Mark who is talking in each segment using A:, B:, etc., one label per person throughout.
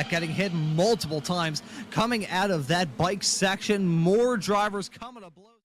A: Getting hit multiple times coming out of that bike section. More drivers coming to blows.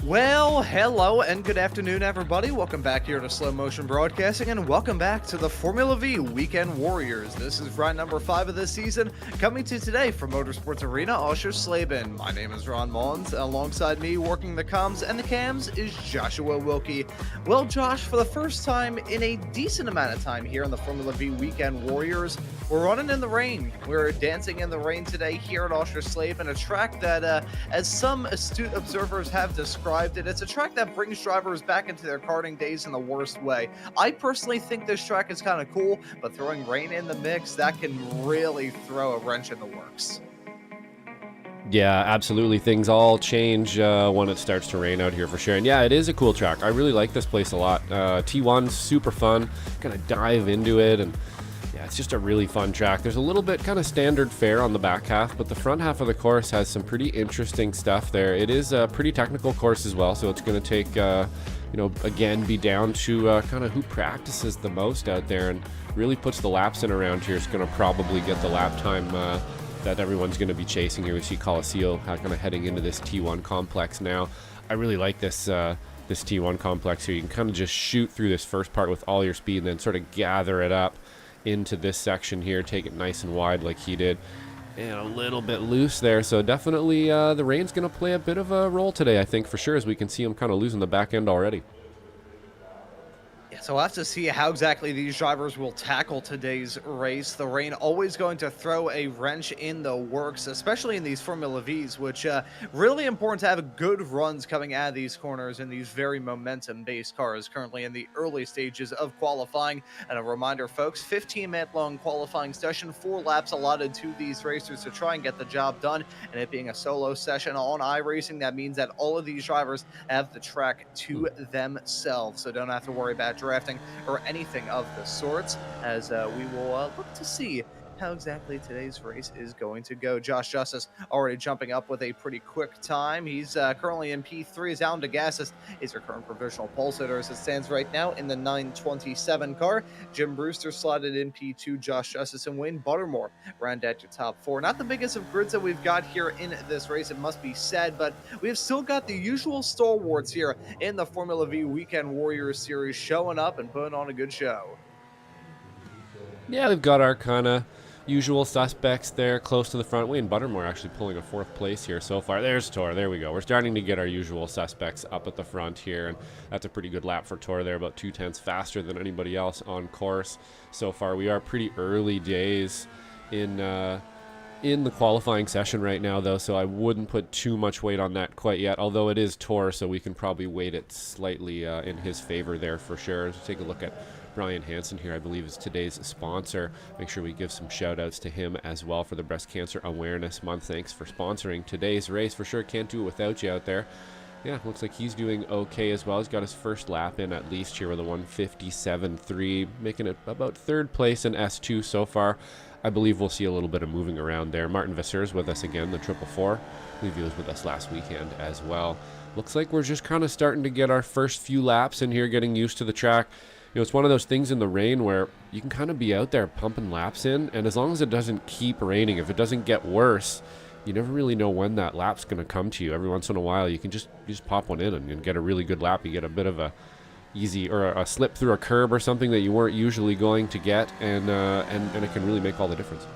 A: Well, hello and good afternoon, everybody. Welcome back here to Slow Motion Broadcasting, and welcome back to the Formula V Weekend Warriors. This is ride number 5 of this season, coming to you today from Motorsports Arena, Oschersleben. My name is Ron Maunz. Alongside me, working the comms and the cams, is Joshua Wilkie. Well, Josh, for the first time in a decent amount of time here in the Formula V Weekend Warriors, we're running in the rain. We're dancing in the rain today here at Oschersleben, a track that, as some astute observers have described it, it's a track that brings drivers back into their karting days in the worst way. I personally think this track is kind of cool, but throwing rain in the mix, that can really throw a wrench in the works.
B: Yeah, absolutely. Things all change when it starts to rain out here for sure. And yeah, it is a cool track. I really like this place a lot. T1's super fun. Gonna dive into it, and yeah, it's just a really fun track. There's a little bit kind of standard fare on the back half, but the front half of the course has some pretty interesting stuff there. It is a pretty technical course as well, so it's going to take, again, be down to kind of who practices the most out there and really puts the laps in around here. Is going to probably get the lap time that everyone's going to be chasing here. We see Colosseo kind of heading into this T1 complex now. I really like this this T1 complex here. You can kind of just shoot through this first part with all your speed and then sort of gather it up into this section here, take it nice and wide like he did, and a little bit loose there. So definitely the rain's going to play a bit of a role today, I think, for sure, as we can see him kind of losing the back end already.
A: So we'll have to see how exactly these drivers will tackle today's race. The rain always going to throw a wrench in the works, especially in these Formula Vs, which really important to have good runs coming out of these corners in these very momentum-based cars currently in the early stages of qualifying. And a reminder, folks, 15-minute long qualifying session, 4 laps allotted to these racers to try and get the job done. And it being a solo session on iRacing, that means that all of these drivers have the track to themselves, so don't have to worry about drafting or anything of the sorts, as we will look to see how exactly today's race is going to go. Josh Justice already jumping up with a pretty quick time. He's currently in P3, as Alan DeGassis is your current provisional pole sitter as it stands right now in the 927 car. Jim Brewster slotted in P2, Josh Justice and Wayne Buttermore round out your top 4. Not the biggest of grids that we've got here in this race, it must be said, but we've still got the usual stalwarts here in the Formula V Weekend Warriors Series showing up and putting on a good show.
B: Yeah, we've got our kind of usual suspects there close to the front. Wayne Buttermore actually pulling a 4th place here so far. There's Tor. There we go. We're starting to get our usual suspects up at the front here, and that's a pretty good lap for Tor there, about 2/10 faster than anybody else on course so far. We are pretty early days in the qualifying session right now, though, so I wouldn't put too much weight on that quite yet, although it is Tor, so we can probably weight it slightly in his favor there for sure. Let's take a look at Brian Hansen here, I believe, is today's sponsor. Make sure we give some shout outs to him as well for the Breast Cancer Awareness Month. Thanks for sponsoring today's race. For sure, can't do it without you out there. Yeah, looks like he's doing okay as well. He's got his first lap in at least here with a 1:57.3, making it about 3rd place in S2 so far. I believe we'll see a little bit of moving around there. Martin Vasseur is with us again, the 444. I believe he was with us last weekend as well. Looks like we're just kind of starting to get our first few laps in here, getting used to the track. You know, it's one of those things in the rain where you can kind of be out there pumping laps in, and as long as it doesn't keep raining, if it doesn't get worse, you never really know when that lap's going to come to you. Every once in a while, you can just pop one in and get a really good lap. You get a bit of a easy or a slip through a curb or something that you weren't usually going to get, and it can really make all the difference.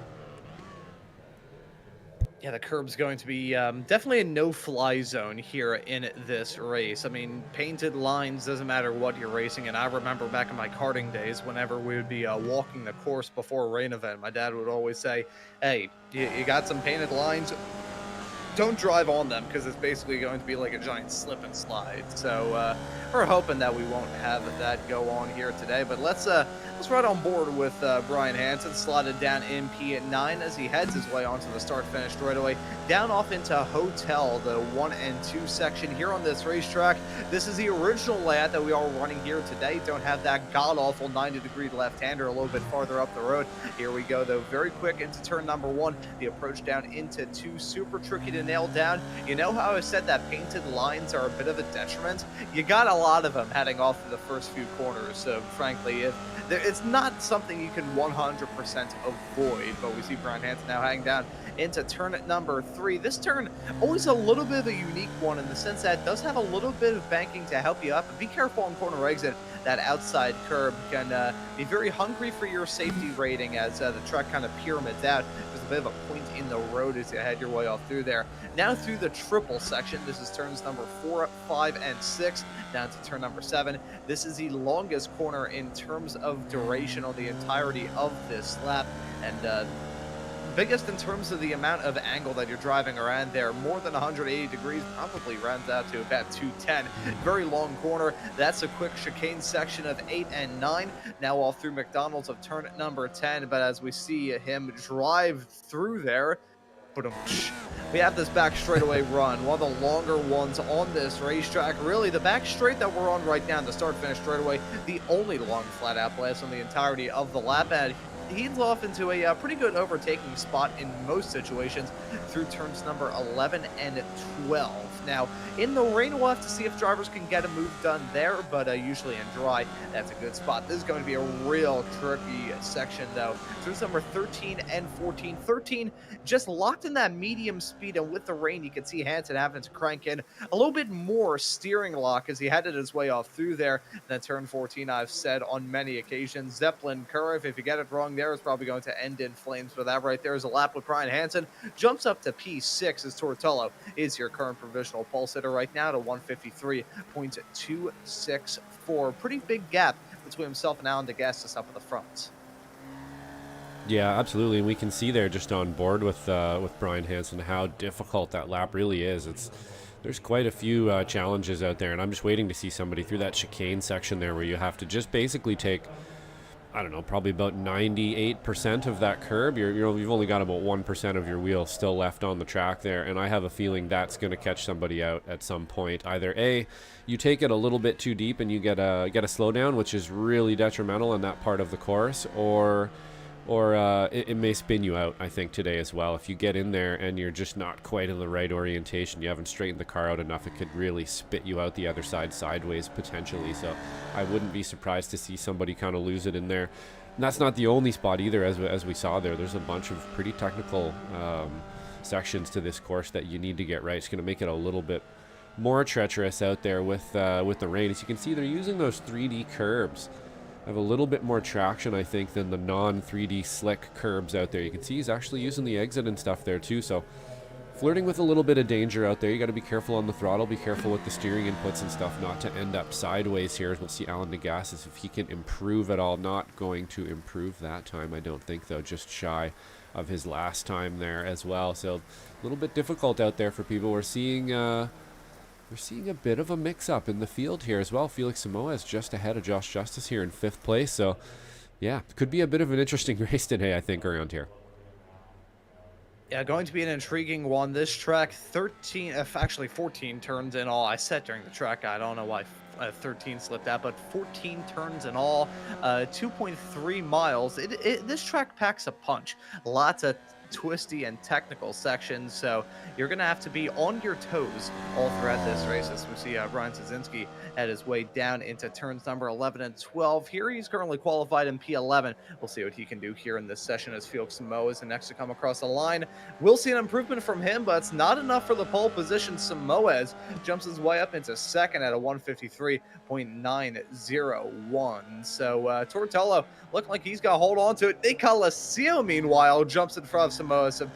A: Yeah, the curb's going to be definitely a no-fly zone here in this race. I mean, painted lines, doesn't matter what you're racing. And I remember back in my karting days, whenever we would be walking the course before a rain event, my dad would always say, hey, you got some painted lines? Don't drive on them, because it's basically going to be like a giant slip and slide. So we're hoping that we won't have that go on here today. But let's ride on board with Brian Hansen, slotted down in P9 as he heads his way onto the start-finish straightaway, down off into Hotel, the 1 and 2 section here on this racetrack. This is the original layout that we are running here today. Don't have that god-awful 90-degree left-hander a little bit farther up the road. Here we go, though, very quick into turn number 1. The approach down into 2, super tricky to nail down. You know how I said that painted lines are a bit of a detriment? You gotta lot of them heading off through the first few corners. So frankly, it's not something you can 100% avoid. But we see Brian Hansen now hanging down into turn number 3. This turn always a little bit of a unique one in the sense that it does have a little bit of banking to help you up. And be careful on corner exit. That outside curb can be very hungry for your safety rating as the track kind of pyramids out. There's a bit of a point in the road as you head your way off through there. Now through the triple section. This is turns number 4, 5, and 6 down to turn number 7. This is the longest corner in terms of duration on the entirety of this lap, and biggest in terms of the amount of angle that you're driving around there. More than 180 degrees, probably rounds out to about 210. Very long corner. That's a quick chicane section of 8 and 9. Now all through McDonald's of turn number 10, but as we see him drive through there, we have this back straightaway run, one of the longer ones on this racetrack. Really, the back straight that we're on right now, the start-finish straightaway, the only long flat-out blast on the entirety of the lap. And he's off into a pretty good overtaking spot in most situations through turns number 11 and 12. Now, in the rain, we'll have to see if drivers can get a move done there, but usually in dry, that's a good spot. This is going to be a real tricky section, though. Turns number 13 and 14. 13 just locked in that medium speed, and with the rain, you can see Hansen having to crank in a little bit more steering lock as he headed his way off through there. And then turn 14, I've said on many occasions, Zeppelin curve. If you get it wrong there, it's probably going to end in flames. But that right there is a lap with Brian Hansen. Jumps up to P6 as Tortolo is your current provisional pole sitter right now to 153.264. Pretty big gap between himself and Alan DeGastis up at the front.
B: Yeah, absolutely. And we can see there just on board with Brian Hansen how difficult that lap really is. There's quite a few challenges out there, and I'm just waiting to see somebody through that chicane section there where you have to just basically take, I don't know, probably about 98% of that curb. You've only got about 1% of your wheel still left on the track there, and I have a feeling that's going to catch somebody out at some point. Either A, you take it a little bit too deep and you get a slowdown, which is really detrimental in that part of the course, or it may spin you out, I think, today as well. If you get in there and you're just not quite in the right orientation, you haven't straightened the car out enough, it could really spit you out the other side sideways potentially. So I wouldn't be surprised to see somebody kind of lose it in there. And that's not the only spot either, as we saw there. There's a bunch of pretty technical sections to this course that you need to get right. It's going to make it a little bit more treacherous out there with the rain. As you can see, they're using those 3D curbs. Have a little bit more traction, I think, than the non-3D slick curbs out there. You can see he's actually using the exit and stuff there too, so flirting with a little bit of danger out there. You got to be careful on the throttle, be careful with the steering inputs and stuff, not to end up sideways here. We'll see Alan DeGastis if he can improve at all. Not going to improve that time, I don't think, though. Just shy of his last time there as well. So a little bit difficult out there for people. We're seeing a bit of a mix-up in the field here as well. Felix Samoa is just ahead of Josh Justice here in 5th place. So, yeah, could be a bit of an interesting race today, I think, around here.
A: Yeah, going to be an intriguing one. This track, 14 turns in all. I said during the track, I don't know why 13 slipped out, but 14 turns in all, 2.3 miles. This track packs a punch. Lots of twisty and technical sections, so you're gonna have to be on your toes all throughout this race. As we see Ryan Szynski at his way down into turns number 11 and 12. Here he's currently qualified in P11. We'll see what he can do here in this session as Felix Samoa is the next to come across the line. We'll see an improvement from him, but it's not enough for the pole position. Samoa jumps his way up into second at a 153.901. So Tortello looking like he's got to hold on to it. Nick Colacio, meanwhile, jumps in front of Samoa and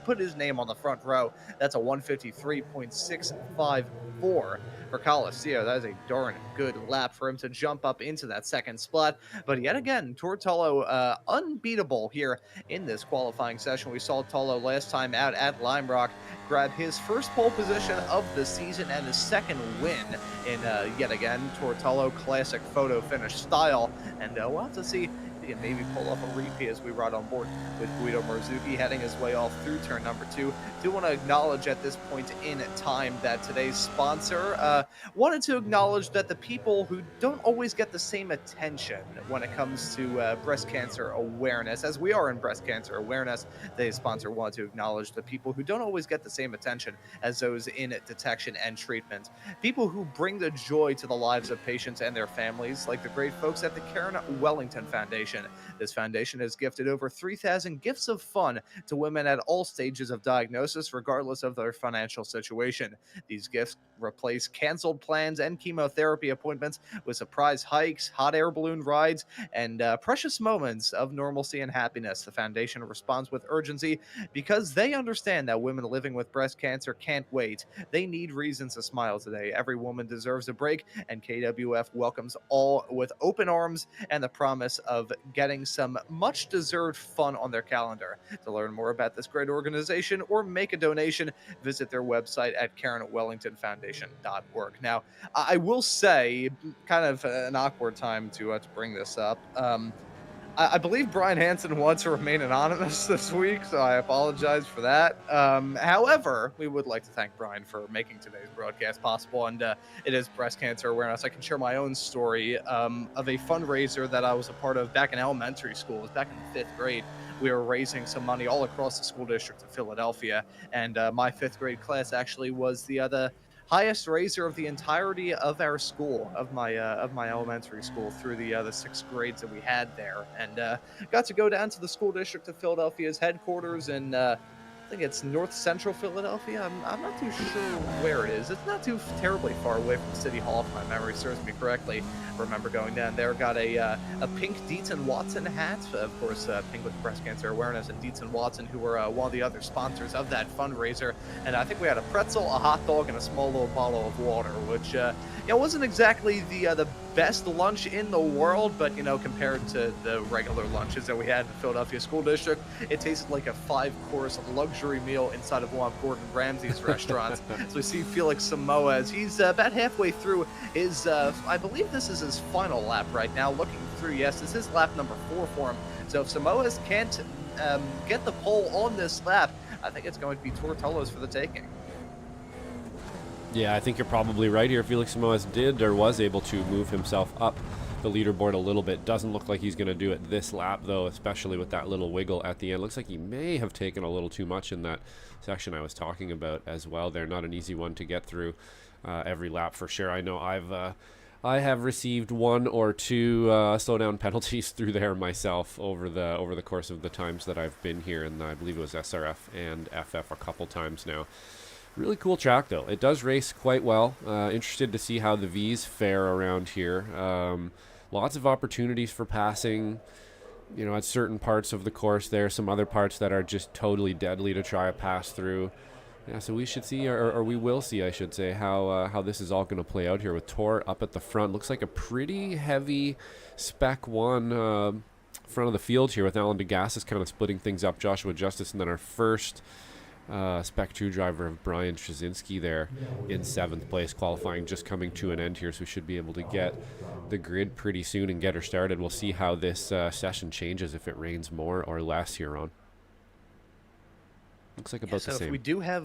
A: put his name on the front row. That's a 153.654 for Colacio. That is a darn good lap for him to jump up into that second spot. But yet again, Tortello unbeatable here in this qualifying session. We saw Tolo last time out at Lime Rock grab his first pole position of the season and his second win in yet again Tortello classic photo finish style. And we'll have to see he can maybe pull off a repeat as we ride on board with Guido Marzuki heading his way off through turn number 2. Do want to acknowledge at this point in time that today's sponsor wanted to acknowledge that the people who don't always get the same attention when it comes to breast cancer awareness, as we are in breast cancer awareness, today's sponsor wanted to acknowledge the people who don't always get the same attention as those in detection and treatment. People who bring the joy to the lives of patients and their families, like the great folks at the Karen Wellington Foundation. This foundation has gifted over 3,000 gifts of fun to women at all stages of diagnosis, regardless of their financial situation. These gifts replace canceled plans and chemotherapy appointments with surprise hikes, hot air balloon rides, and precious moments of normalcy and happiness. The foundation responds with urgency because they understand that women living with breast cancer can't wait. They need reasons to smile today. Every woman deserves a break, and KWF welcomes all with open arms and the promise of getting some much-deserved fun on their calendar. To learn more about this great organization or make a donation, visit their website at KarenWellingtonFoundation.org. Now, I will say, kind of an awkward time to bring this up. I believe Brian Hansen wants to remain anonymous this week, so I apologize for that. However, we would like to thank Brian for making today's broadcast possible, and it is breast cancer awareness. I can share my own story of a fundraiser that I was a part of back in elementary school. It was back in 5th grade. We were raising some money all across the school district of Philadelphia, and my 5th grade class actually was the highest raiser of the entirety of our school, of my elementary school, through the 6 grades that we had there, and got to go down to the school district of Philadelphia's headquarters, and I think it's north central Philadelphia. I'm not too sure where it is. It's not too terribly far away from City Hall, if my memory serves me correctly. I remember going down there, got a pink Dietz and Watson hat, of course, pink with breast cancer awareness, and Dietz and Watson, who were one of the other sponsors of that fundraiser. And I think we had a pretzel, a hot dog, and a small little bottle of water, which wasn't exactly the best lunch in the world, but compared to the regular lunches that we had in the Philadelphia School District, it tasted like a 5-course luxury meal inside of one of Gordon Ramsay's restaurants. So we see Felix Samoa as he's about halfway through his, I believe this is his final lap right now. Looking through, yes, this is lap number 4 for him. So if Samoas can't get the pole on this lap, I think it's going to be Tortello's for the taking.
B: Yeah, I think you're probably right here. Felix Samoas did or was able to move himself up the leaderboard a little bit. Doesn't look like he's going to do it this lap, though, especially with that little wiggle at the end. Looks like he may have taken a little too much in that section I was talking about as well. They're not an easy one to get through every lap for sure. I know I have received 1 or 2 slowdown penalties through there myself over the course of the times that I've been here, and I believe it was SRF and FF a couple times now. Really cool track, though. It does race quite well. Interested to see how the V's fare around here. Lots of opportunities for passing, at certain parts of the course. There are some other parts that are just totally deadly to try a pass through. Yeah, so we should see, or we will see, I should say, how this is all going to play out here with Tor up at the front. Looks like a pretty heavy Spec 1 front of the field here with Alan Degassis kind of splitting things up, Joshua Justice, and then our first Spec 2 driver of Brian Trzynski there in 7th place, qualifying just coming to an end here, so we should be able to get the grid pretty soon and get her started. We'll see how this session changes, if it rains more or less here on. Looks like about the same.
A: So if we do have,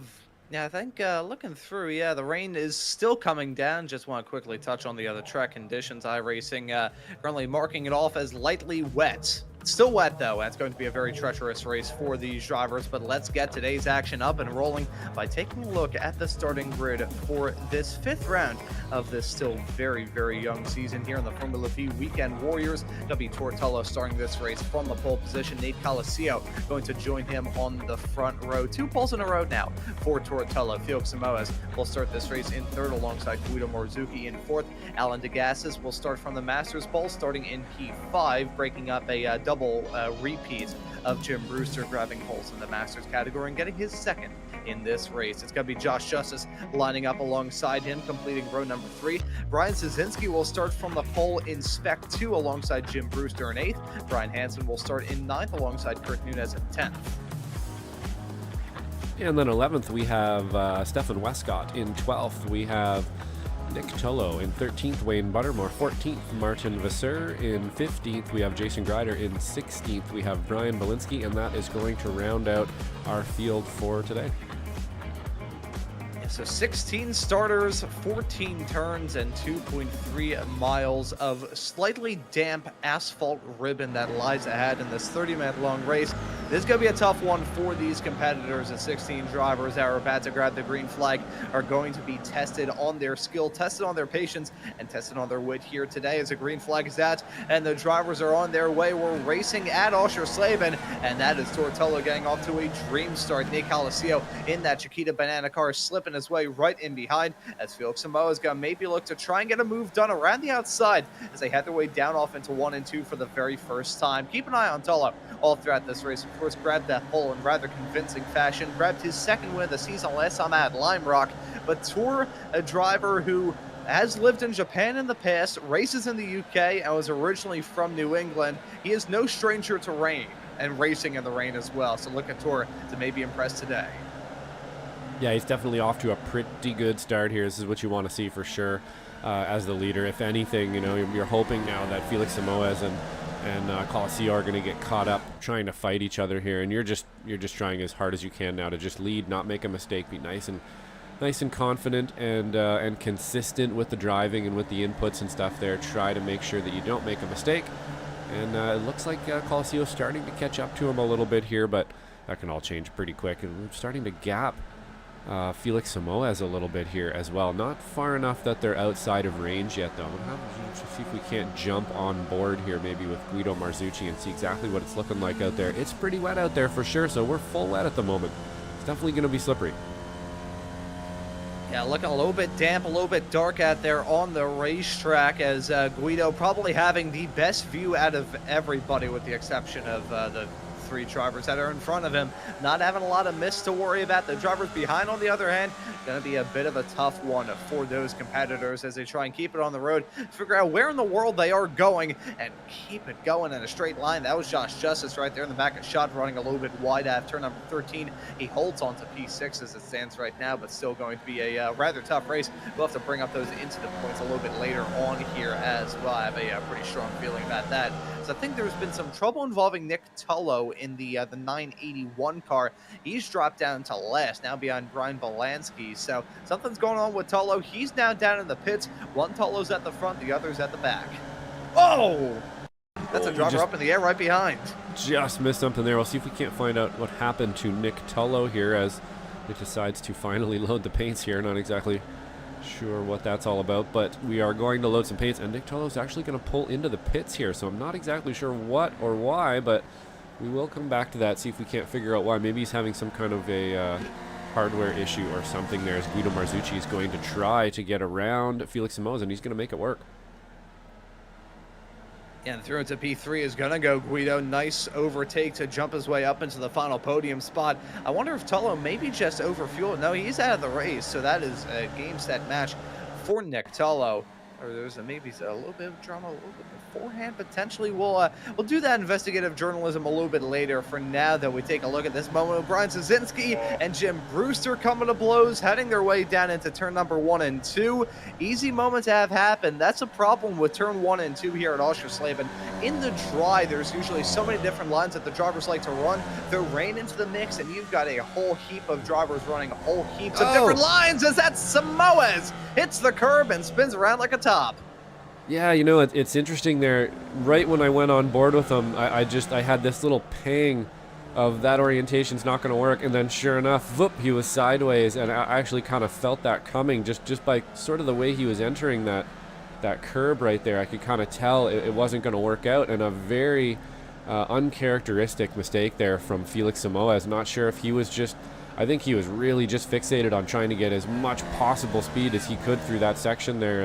A: I think looking through, the rain is still coming down. Just want to quickly touch on the other track conditions. iRacing currently marking it off as lightly wet. It's still wet, though, and it's going to be a very treacherous race for these drivers, but let's get today's action up and rolling by taking a look at the starting grid for this 5th round of this still very, very young season here in the Formula V Weekend Warriors. W. Tortello starting this race from the pole position. Nate Coliseo going to join him on the front row. 2 poles in a row now for Tortello. Felix Samoas will start this race in 3rd alongside Guido Marzuki in 4th. Alan Degassis will start from the Masters pole, starting in P5, breaking up a double repeat of Jim Brewster grabbing poles in the Masters category and getting his 2nd in this race. It's going to be Josh Justice lining up alongside him, completing row number 3. Brian Trzynski will start from the pole in Spec 2 alongside Jim Brewster in 8th. Brian Hansen will start in 9th alongside Kurt Nunez in 10th. And
B: then 11th, we have Stefan Westcott. In 12th, we have Nick Tullo. In 13th, Wayne Buttermore. 14th, Martin Vasseur. In 15th, we have Jason Grider. In 16th, we have Brian Belinsky, and that is going to round out our field for today.
A: So 16 starters, 14 turns, and 2.3 miles of slightly damp asphalt ribbon that lies ahead in this 30-minute long race. This is going to be a tough one for these competitors. The 16 drivers that are about to grab the green flag are going to be tested on their skill, tested on their patience, and tested on their wit here today as the green flag is out, and the drivers are on their way. We're racing at Oschersleben, and that is Tortello getting off to a dream start. Nick Alessio in that Chiquita Banana car slipping his way right in behind, as Felix Samoa is going to maybe look to try and get a move done around the outside as they head their way down off into 1 and 2 for the very first time. Keep an eye on Tullo all throughout this race. Of course, grabbed that pole in rather convincing fashion, grabbed his second win of the season last time at Lime Rock, but Tour, a driver who has lived in Japan in the past, races in the UK, and was originally from New England. He is no stranger to rain and racing in the rain as well, so look at Tour to maybe impress today.
B: Yeah, he's definitely off to a pretty good start here. This is what you want to see for sure as the leader. If anything, you know, you're hoping now that Felix Samoes and Coliseo are going to get caught up trying to fight each other here, and you're just trying as hard as you can now to just lead, not make a mistake, be nice and confident and consistent with the driving and with the inputs and stuff there. Try to make sure that you don't make a mistake. And it looks like Coliseo is starting to catch up to him a little bit here, but that can all change pretty quick. And we're starting to gap Felix Samoes a little bit here as well. Not far enough that they're outside of range yet, though. We'll see if we can't jump on board here maybe with Guido Marzucci and see exactly what it's looking like out there. It's pretty wet out there for sure, so we're full wet at the moment. It's definitely going to be slippery.
A: Yeah, looking a little bit damp, a little bit dark out there on the racetrack, as Guido probably having the best view out of everybody with the exception of the 3 drivers that are in front of him, not having a lot of mist to worry about. The drivers behind, on the other hand, going to be a bit of a tough one for those competitors as they try and keep it on the road, figure out where in the world they are going and keep it going in a straight line. That was Josh Justice right there in the back of shot, running a little bit wide out of turn number 13. He holds on to P6 as it stands right now, but still going to be a rather tough race. We'll have to bring up those into the points a little bit later on here as well. I have a pretty strong feeling about that. So I think there's been some trouble involving Nick Tullo in the 981 car. He's dropped down to last, now behind Brian Belansky. So something's going on with Tullo. He's now down in the pits. One Tullo's at the front, the other's at the back. Oh! That's a driver up in the air right behind.
B: Just missed something there. We'll see if we can't find out what happened to Nick Tullo here as it decides to finally load the paints here. Not exactly sure what that's all about, but we are going to load some paints, and Nick Tullo is actually going to pull into the pits here, so I'm not exactly sure what or why, but we will come back to that, see if we can't figure out why. Maybe he's having some kind of a hardware issue or something there, as Guido Marzucci is going to try to get around Felix Samoes, and he's going to make it work.
A: Yeah, and through into P3 is going to go Guido. Nice overtake to jump his way up into the final podium spot. I wonder if Tullo maybe just overfueled. No, he's out of the race, so that is a game set match for Nick Tullo. Or there's maybe a little bit of drama, a little bit beforehand, potentially. We'll do that investigative journalism a little bit later. For now, though, we take a look at this moment with Brian Szynski and Jim Brewster coming to blows, heading their way down into turn number 1 and 2. Easy moment to have happen. That's a problem with turn 1 and 2 here at Oschersleben. In the dry, there's usually so many different lines that the drivers like to run. Throw rain into the mix, and you've got a whole heap of drivers running whole heaps of different lines, as that Samoes hits the curb and spins around like a top.
B: Yeah, you know, it's interesting there. Right when I went on board with him, I had this little pang of that orientation's not going to work, and then sure enough, whoop, he was sideways, and I actually kind of felt that coming just by sort of the way he was entering that curb right there. I could kind of tell it wasn't going to work out, and a very uncharacteristic mistake there from Felix Samoes. Not sure if he was I think he was really just fixated on trying to get as much possible speed as he could through that section there,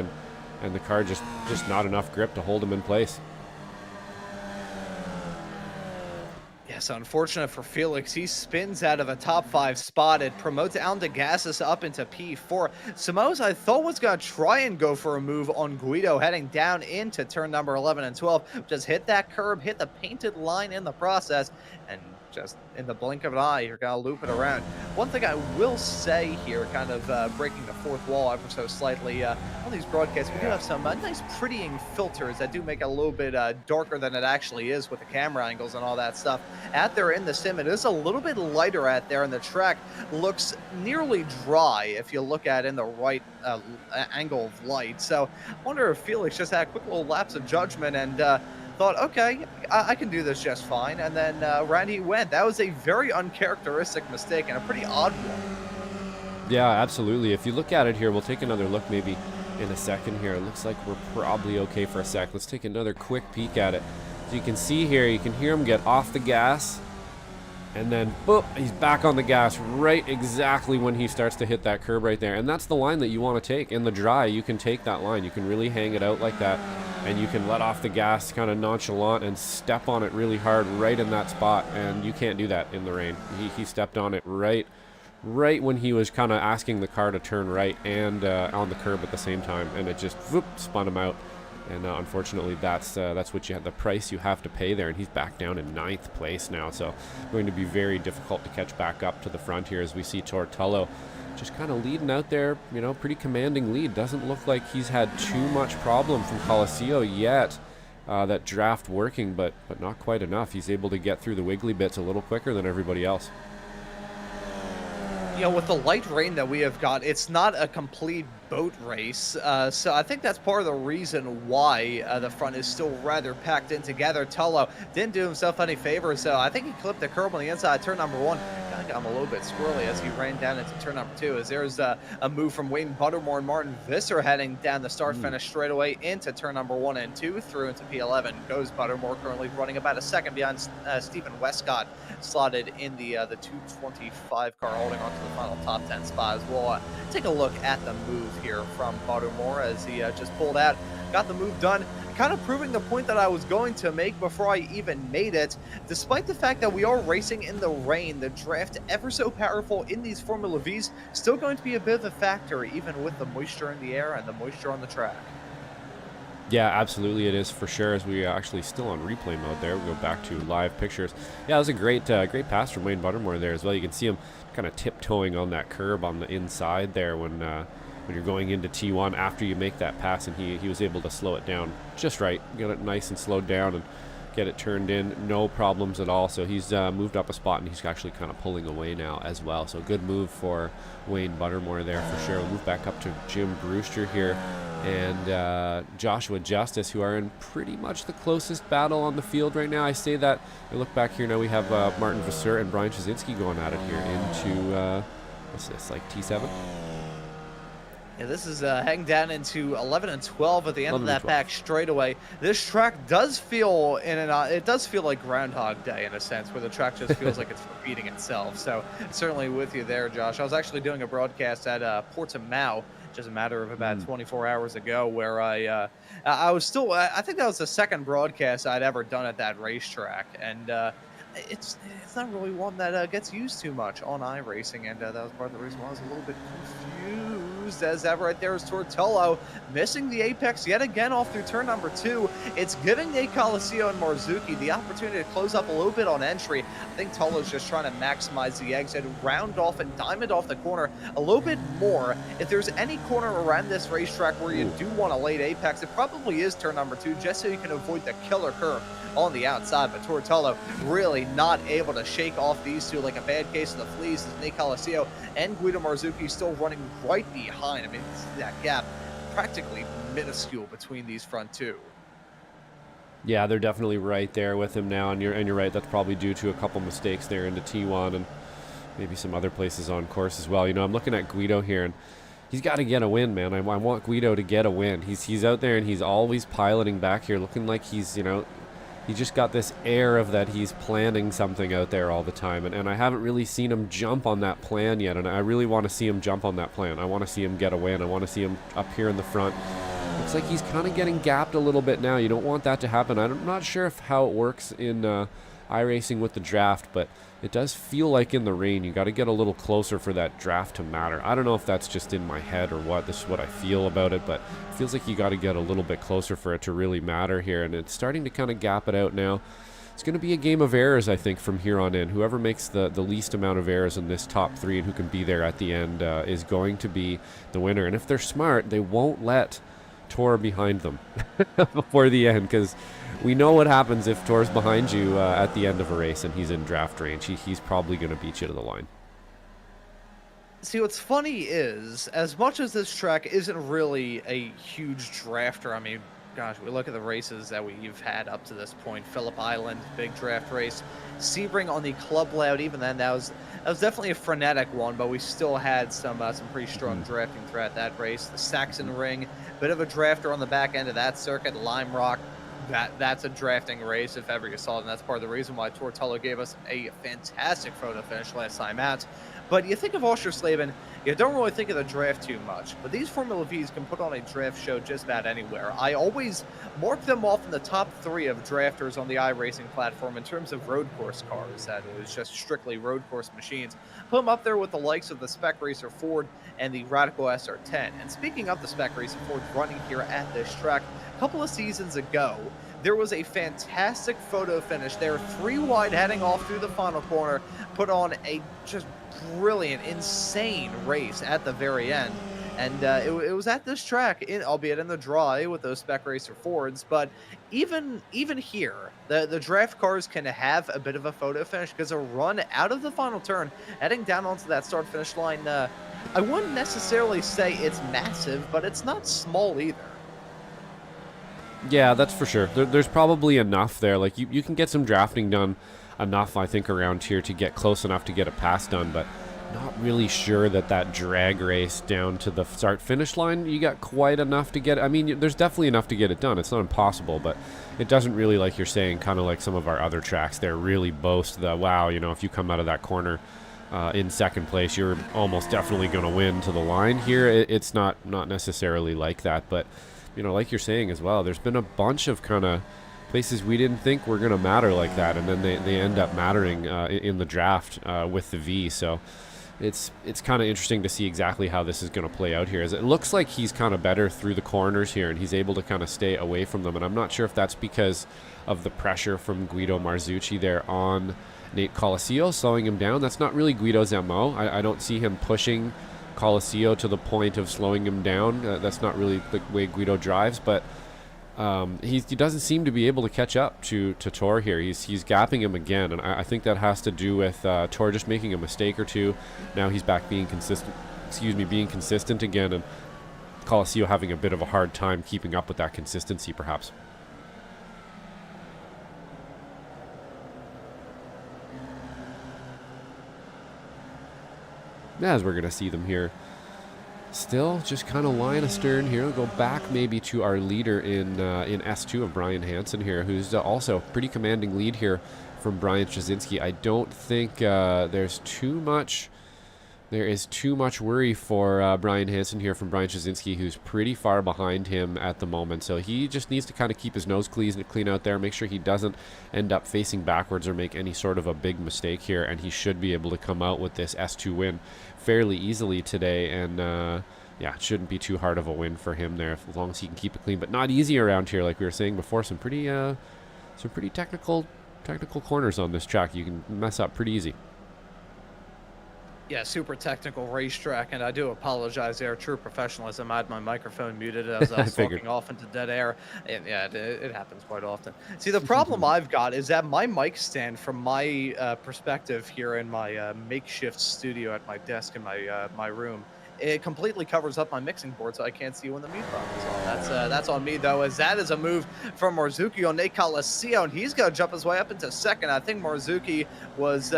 B: and the car just not enough grip to hold him in place.
A: Yes, unfortunate for Felix. He spins out of a top 5 spot. It promotes Alan DeGassis up into P4. Samoes, I thought, was going to try and go for a move on Guido heading down into turn number 11 and 12. Just hit that curb, hit the painted line in the process, and just in the blink of an eye, you're going to loop it around. One thing I will say here, kind of breaking the fourth wall ever so slightly, on these broadcasts, we do have some nice prettying filters that do make it a little bit darker than it actually is with the camera angles and all that stuff. Out there in the sim, it is a little bit lighter out there, and the track looks nearly dry if you look at it in the right angle of light. So I wonder if Felix just had a quick little lapse of judgment and thought, okay, I can do this just fine. And then Randy went. That was a very uncharacteristic mistake and a pretty odd one.
B: Yeah, absolutely. If you look at it here, we'll take another look maybe in a second here. It looks like we're probably okay for a sec. Let's take another quick peek at it. So you can see here, you can hear him get off the gas, and then boop, he's back on the gas right exactly when he starts to hit that curb right there. And that's the line that you want to take. In the dry, you can take that line. You can really hang it out like that, and you can let off the gas kind of nonchalant and step on it really hard right in that spot. And you can't do that in the rain. He stepped on it right when he was kind of asking the car to turn right and on the curb at the same time, and it just whoop, spun him out. And unfortunately, that's what the price you have to pay there. And he's back down in 9th place now, so going to be very difficult to catch back up to the front here as we see Tortello just kind of leading out there, pretty commanding lead. Doesn't look like he's had too much problem from Coliseo yet. That draft working, but not quite enough. He's able to get through the wiggly bits a little quicker than everybody else.
A: With the light rain that we have got, it's not a complete boat race. So I think that's part of the reason why the front is still rather packed in together. Tello didn't do himself any favors, so I think he clipped the curb on the inside turn number 1. Kind of got him a little bit squirrely as he ran down into turn number 2, as there's a move from Wayne Buttermore and Martin Visser heading down the start-finish straightaway into turn number 1 and 2, through into P11. Goes Buttermore, currently running about a second behind Stephen Westcott, slotted in the 225 car, holding on to the final top 10 spot as well. Take a look at the move here from Buttermore as he just pulled out, got the move done, kind of proving the point that I was going to make before I even made it. Despite the fact that we are racing in the rain, the draft ever so powerful in these Formula Vs, still going to be a bit of a factor, even with the moisture in the air and the moisture on the track.
B: Yeah, absolutely it is for sure, as we actually still on replay mode there. We go back to live pictures. Yeah, that was a great pass from Wayne Buttermore there as well. You can see him kind of tiptoeing on that curb on the inside there when you're going into T1 after you make that pass, and he was able to slow it down just right, get it nice and slowed down and get it turned in, no problems at all. So he's moved up a spot, and he's actually kind of pulling away now as well. So good move for Wayne Buttermore there for sure. We'll move back up to Jim Brewster here and Joshua Justice, who are in pretty much the closest battle on the field right now. I say that, I look back here now, we have Martin Vasseur and Brian Chazinski going at it here into, what's this, like T7?
A: Yeah, this is heading down into 11 and 12 at the end of that back straightaway. This track does feel it does feel like Groundhog Day in a sense, where the track just feels like it's repeating itself. So certainly with you there, Josh. I was actually doing a broadcast at Portimao just a matter of about 24 hours ago, where I was still, I think that was the second broadcast I'd ever done at that racetrack, and it's not really one that gets used too much on iRacing, and that was part of the reason why I was a little bit confused. As ever, right there is Tortello missing the apex yet again off through turn number 2. It's giving Nate Coliseo and Marzuki the opportunity to close up a little bit on entry. I think Tolo's just trying to maximize the exit, round off and diamond off the corner a little bit more. If there's any corner around this racetrack where you do want a late apex, it probably is turn number 2, just so you can avoid the killer curve on the outside. But Tortello really not able to shake off these two, like a bad case of the fleas, as Nate Coliseo and Guido Marzuki still running right behind. I mean, that gap practically minuscule between these front two.
B: Yeah, they're definitely right there with him now, and you're right. That's probably due to a couple mistakes there into T1 and maybe some other places on course as well. I'm looking at Guido here, and he's got to get a win, man. I want Guido to get a win. He's out there, and he's always piloting back here, looking like he's, he just got this air of that he's planning something out there all the time. And I haven't really seen him jump on that plan yet. And I really want to see him jump on that plan. I want to see him get a win. I want to see him up here in the front. Looks like he's kind of getting gapped a little bit now. You don't want that to happen. I'm not sure how it works in iRacing with the draft, but it does feel like in the rain you got to get a little closer for that draft to matter. I don't know if that's just in my head or what. This is what I feel about it, but it feels like you got to get a little bit closer for it to really matter here, and it's starting to kind of gap it out now. it's going to be a game of errors, I think, from here on in. Whoever makes the least amount of errors in this top 3 and who can be there at the end is going to be the winner. And if they're smart, they won't let Tor behind them before the end, because we know what happens if Tor's behind you at the end of a race and he's in draft range. He's probably going to beat you to the line.
A: See, what's funny is, as much as this track isn't really a huge drafter, I mean, gosh, we look at the races that we've had up to this point. Phillip Island, big draft race. Sebring on the Club Layout, even then, that was definitely a frenetic one, but we still had some pretty strong drafting throughout that race. The Saxon Ring, bit of a drafter on the back end of that circuit. Lime Rock, that's a drafting race if ever you saw it, and that's part of the reason why Tortello gave us a fantastic photo finish last time out. But you think of Oschersleben, you don't really think of the draft too much, but these Formula Vs can put on a draft show just about anywhere. I always mark them off in the top 3 of drafters on the iRacing platform in terms of road course cars. That is just strictly road course machines. Put them up there with the likes of the Spec Racer Ford and the Radical SR10. And speaking of the Spec Racer Ford running here at this track, a couple of seasons ago, there was a fantastic photo finish there, 3 wide heading off through the final corner, put on a just brilliant, insane race at the very end. And it was at this track, albeit in the dry with those Spec Racer Fords, but even here, the draft cars can have a bit of a photo finish, because a run out of the final turn, heading down onto that start-finish line, I wouldn't necessarily say it's massive, but it's not small either.
B: Yeah, that's for sure. There's probably enough there. Like, you can get some drafting done enough, I think, around here to get close enough to get a pass done, but not really sure that drag race down to the start-finish line, you got quite enough to get. I mean, there's definitely enough to get it done. It's not impossible, but it doesn't really, like you're saying, kind of like some of our other tracks there, really boast the, wow, you know, if you come out of that corner in second place, you're almost definitely going to win to the line. Here, it's not necessarily like that, but you know, like you're saying as well, there's been a bunch of kind of places we didn't think were going to matter like that, and then they end up mattering in the draft with the V. So it's kind of interesting to see exactly how this is going to play out here. As it looks like he's kind of better through the corners here, and he's able to kind of stay away from them. And I'm not sure if that's because of the pressure from Guido Marzucci there on Nate Coliseo, slowing him down. That's not really Guido's MO. I don't see him pushing Coliseo to the point of slowing him down. That's not really the way Guido drives, but he doesn't seem to be able to catch up to Tor here. He's gapping him again, and I think that has to do with Tor just making a mistake or two. Now he's back being consistent. Being consistent again, and Coliseo having a bit of a hard time keeping up with that consistency, perhaps. As we're going to see them here, still just kind of lying astern here. We'll go back maybe to our leader in S2 of Brian Hansen here, who's also pretty commanding lead here from Brian Straczynski. I don't think there is too much worry for Brian Hansen here from Brian Straczynski, who's pretty far behind him at the moment. So he just needs to kind of keep his nose clean out there, make sure he doesn't end up facing backwards or make any sort of a big mistake here, and he should be able to come out with this S2 win fairly easily today. And yeah, it shouldn't be too hard of a win for him there, as long as he can keep it clean. But not easy around here, like we were saying before. Some pretty technical corners on this track. You can mess up pretty easy.
A: Yeah, super technical racetrack, and I do apologize there. True professionalism. I had my microphone muted as I was talking off into dead air. And yeah, it happens quite often. See, the problem I've got is that my mic stand, from my perspective here in my makeshift studio at my desk in my room, it completely covers up my mixing board, so I can't see when the mute button is on. That's on me, though, as that is a move from Marzucchi on Nate Coliseo, and he's going to jump his way up into second. I think Marzucchi was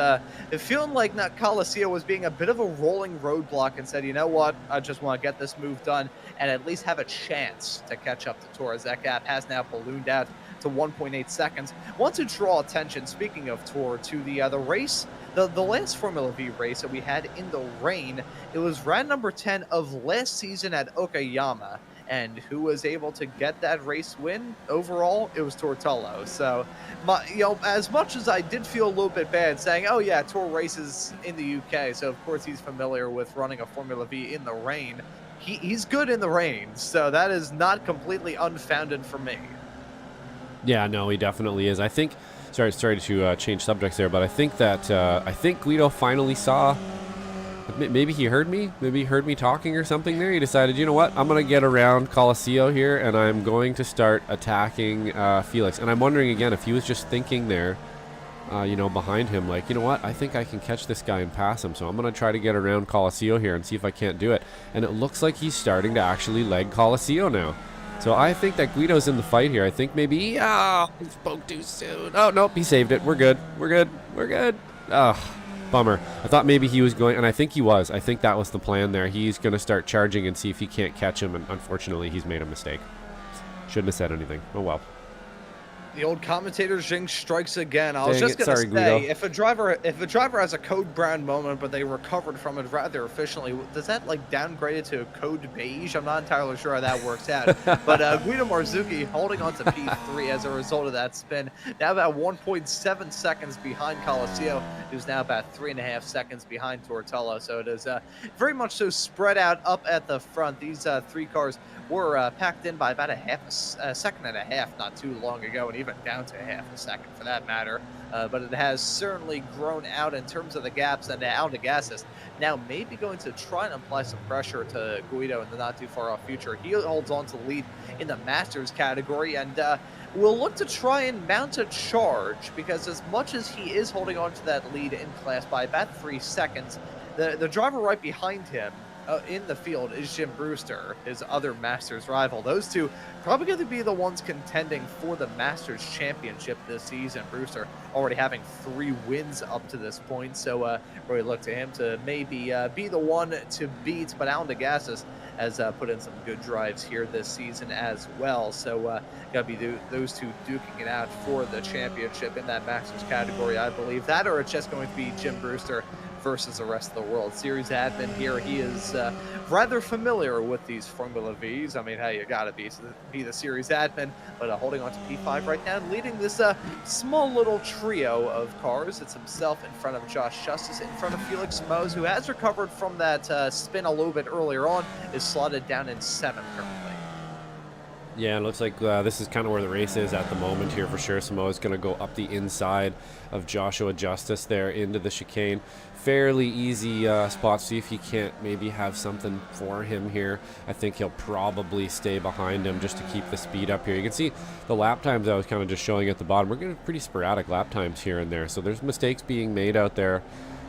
A: feeling like Coliseo was being a bit of a rolling roadblock and said, you know what, I just want to get this move done and at least have a chance to catch up to Tor, as that gap has now ballooned out to 1.8 seconds. Want to draw attention, speaking of Tor, to the race, the last Formula V race that we had in the rain. It was round number 10 of last season at Okayama, and who was able to get that race win overall? It was Tortello. So, as much as I did feel a little bit bad saying, oh yeah, Tor races in the UK, so of course he's familiar with running a Formula V in the rain. He's good in the rain, so that is not completely unfounded for me.
B: Yeah, no, he definitely is. I think sorry to change subjects there, but I think that I think Guido finally saw. Maybe he heard me. Maybe he heard me talking or something there. He decided, you know what? I'm going to get around Colosseo here, and I'm going to start attacking Felix. And I'm wondering, again, if he was just thinking there, you know, behind him, like, you know what? I think I can catch this guy and pass him. So I'm going to try to get around Colosseo here and see if I can't do it. And it looks like he's starting to actually leg Colosseo now. So I think that Guido's in the fight here. I think maybe, he spoke too soon. Oh, nope, he saved it. We're good. We're good. We're good. Oh. Bummer. I thought maybe he was going, and I think he was. I think that was the plan there. He's going to start charging and see if he can't catch him, and unfortunately, he's made a mistake. Shouldn't have said anything. Oh, well.
A: The old commentator jinx strikes again. I was just going to say,
B: Guido.
A: if a driver has a code brown moment, but they recovered from it rather efficiently, does that like downgrade it to a code beige? I'm not entirely sure how that works out. But Guido Marzuki holding on to P3 as a result of that spin. Now about 1.7 seconds behind Colosseo, who's now about 3.5 seconds behind Tortello. So it is very much so spread out up at the front. These three cars were packed in by about a second and a half not too long ago, and even down to half a second for that matter. But it has certainly grown out in terms of the gaps, and Aldegassis now maybe going to try and apply some pressure to Guido in the not too far off future. He holds on to the lead in the Masters category, and will look to try and mount a charge, because as much as he is holding on to that lead in class by about 3 seconds, the driver right behind him in the field is Jim Brewster, his other Masters rival. Those two probably going to be the ones contending for the Masters Championship this season. Brewster already having 3 wins up to this point, so really look to him to maybe be the one to beat. But Alan Degassis has put in some good drives here this season as well, so got to be those two duking it out for the championship in that Masters category, I believe. That, or it's just going to be Jim Brewster versus the rest of the world. Series admin here, he is rather familiar with these Formula Vs. I mean, hey, you gotta be the series admin, but holding on to P5 right now, leading this small little trio of cars. It's himself in front of Josh Justice, in front of Felix Mose, who has recovered from that spin a little bit earlier on, is slotted down in 7th currently.
B: Yeah, it looks like this is kind of where the race is at the moment here for sure. Samoa's going to go up the inside of Joshua Justice there into the chicane. Fairly easy spot. See if he can't maybe have something for him here. I think he'll probably stay behind him just to keep the speed up here. You can see the lap times I was kind of just showing at the bottom. We're getting pretty sporadic lap times here and there. So there's mistakes being made out there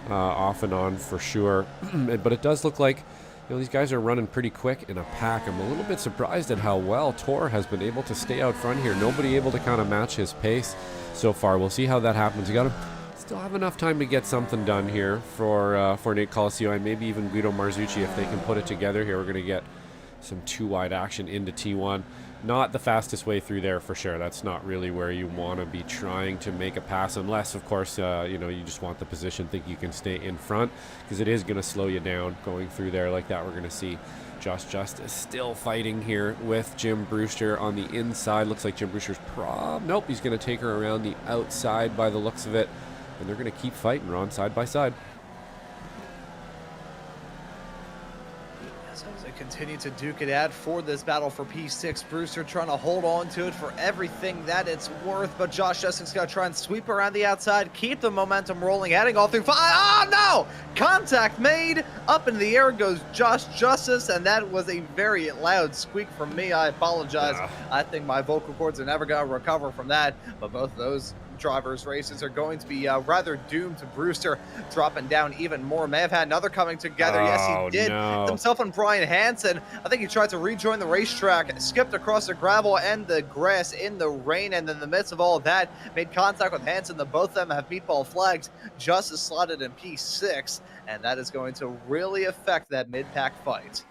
B: off and on for sure. But it does look like, you know, these guys are running pretty quick in a pack. I'm a little bit surprised at how well Tor has been able to stay out front here. Nobody able to kind of match his pace so far. We'll see how that happens. You got to still have enough time to get something done here for Nate Colosseo and maybe even Guido Marzucci if they can put it together here. We're going to get some 2-wide action into T1. Not the fastest way through there for sure. That's not really where you want to be trying to make a pass, unless, of course, you know, you just want the position, think you can stay in front, because it is going to slow you down going through there like that. We're going to see Josh Justice still fighting here with Jim Brewster on the inside. Looks like Jim Brewster's nope, he's going to take her around the outside by the looks of it, and they're going to keep fighting, Ron, side by side.
A: As they continue to duke it out for this battle for P6, Brewster trying to hold on to it for everything that it's worth, but Josh Justice's got to try and sweep around the outside, keep the momentum rolling, heading all through 5. Oh no! Contact made! Up in the air goes Josh Justice, and that was a very loud squeak from me. I apologize. I think my vocal cords are never going to recover from that, but both of those drivers' races are going to be rather doomed to Brewster dropping down even more. May have had another coming together. Yes, he did.
B: No.
A: Himself and Brian Hansen. I think he tried to rejoin the racetrack, skipped across the gravel and the grass in the rain, and in the midst of all of that, made contact with Hansen. The both of them have meatball flags. Justice slotted in P6, and that is going to really affect that mid-pack fight.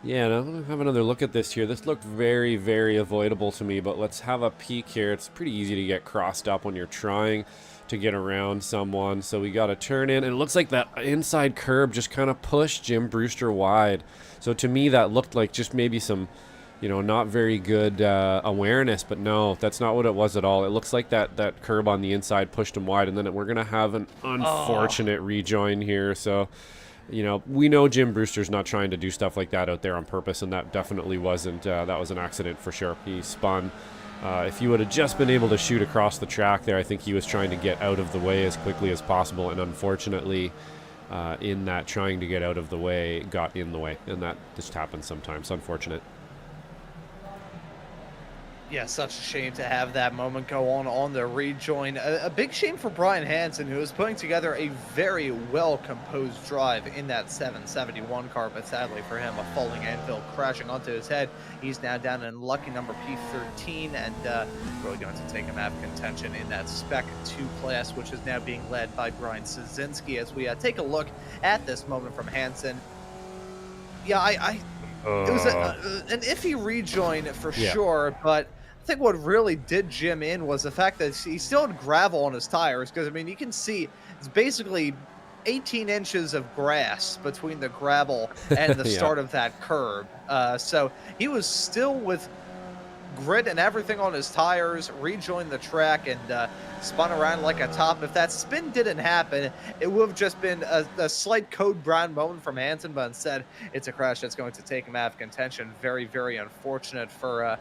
B: Yeah, and I'm going to have another look at this here. This looked very, very avoidable to me, but let's have a peek here. It's pretty easy to get crossed up when you're trying to get around someone. So we got to turn in, and it looks like that inside curb just kind of pushed Jim Brewster wide. So to me, that looked like just maybe some, you know, not very good awareness, but no, that's not what it was at all. It looks like that curb on the inside pushed him wide, and then we're going to have an unfortunate rejoin here. So, you know, we know Jim Brewster's not trying to do stuff like that out there on purpose, and that definitely wasn't. That was an accident for sure. He spun If he would have just been able to shoot across the track there, I think he was trying to get out of the way as quickly as possible, and unfortunately, in that trying to get out of the way, got in the way, and that just happens sometimes. Unfortunate.
A: Yeah, such a shame to have that moment go on the rejoin. A big shame for Brian Hansen, who was putting together a very well-composed drive in that 771 car, but sadly for him, a falling anvil crashing onto his head. He's now down in lucky number P13, and really going to take him out of contention in that Spec 2 class, which is now being led by Brian Szynski. As we take a look at this moment from Hansen. Yeah, it was an iffy rejoin for sure, but I think what really did Jim in was the fact that he still had gravel on his tires, because, I mean, you can see it's basically 18 inches of grass between the gravel and the start of that curb. So he was still with grit and everything on his tires, rejoined the track, and spun around like a top. If that spin didn't happen, it would have just been a slight code brown moment from Hansen, but instead it's a crash that's going to take him out of contention. Very, very unfortunate for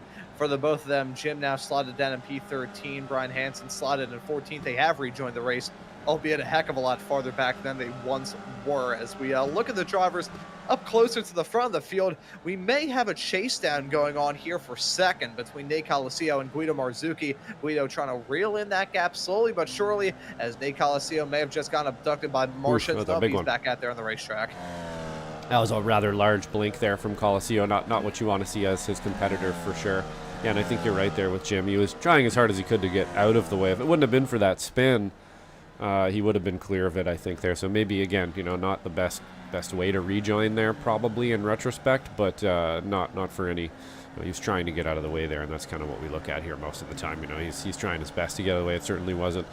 A: the both of them. Jim now slotted down in P13, Brian Hansen slotted in 14th. They have rejoined the race, albeit a heck of a lot farther back than they once were. As we look at the drivers up closer to the front of the field, we may have a chase down going on here for second between Nate Colacio and Guido Marzucchi. Guido trying to reel in that gap slowly but surely, as Nate Colacio may have just gotten abducted by Martian. He's back out there on the racetrack.
B: That was a rather large blink there from Colacio, not what you want to see as his competitor for sure. Yeah, and I think you're right there with Jim. He was trying as hard as he could to get out of the way. If it wouldn't have been for that spin, he would have been clear of it, I think, there. So maybe, again, not the best way to rejoin there, probably, in retrospect, but not for any. He was trying to get out of the way there, and that's kind of what we look at here most of the time. He's trying his best to get out of the way. It certainly wasn't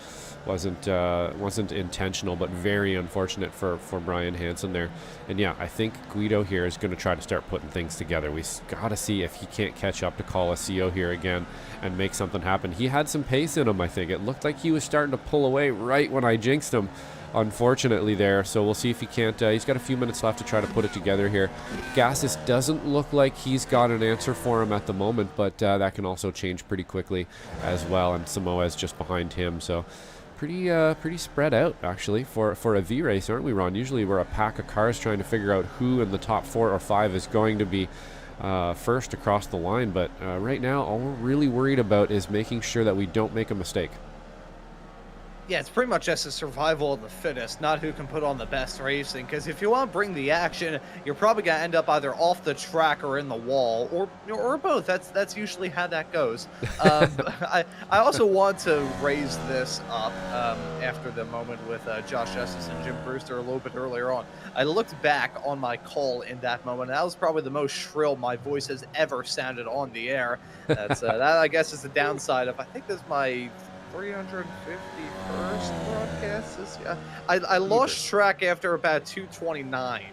B: intentional, but very unfortunate for Brian Hansen there. And yeah, I think Guido here is going to try to start putting things together. We got to see if he can't catch up to Colacio here again and make something happen. He had some pace in him, I think. It looked like he was starting to pull away right when I jinxed him, unfortunately there. So we'll see if he can't. He's got a few minutes left to try to put it together here. Gassis doesn't look like he's got an answer for him at the moment, but that can also change pretty quickly as well. And Samoa's just behind him, so pretty spread out actually for a V race, aren't we, Ron? Usually we're a pack of cars trying to figure out who in the top 4 or 5 is going to be first across the line, but right now all we're really worried about is making sure that we don't make a mistake.
A: Yeah, it's pretty much just a survival of the fittest, not who can put on the best racing. Because if you want to bring the action, you're probably going to end up either off the track or in the wall, or both. That's usually how that goes. I also want to raise this up after the moment with Josh Justice and Jim Brewster a little bit earlier on. I looked back on my call in that moment. That was probably the most shrill my voice has ever sounded on the air. That I guess is the downside of, I think this is my 351st broadcast. I lost track after about 229.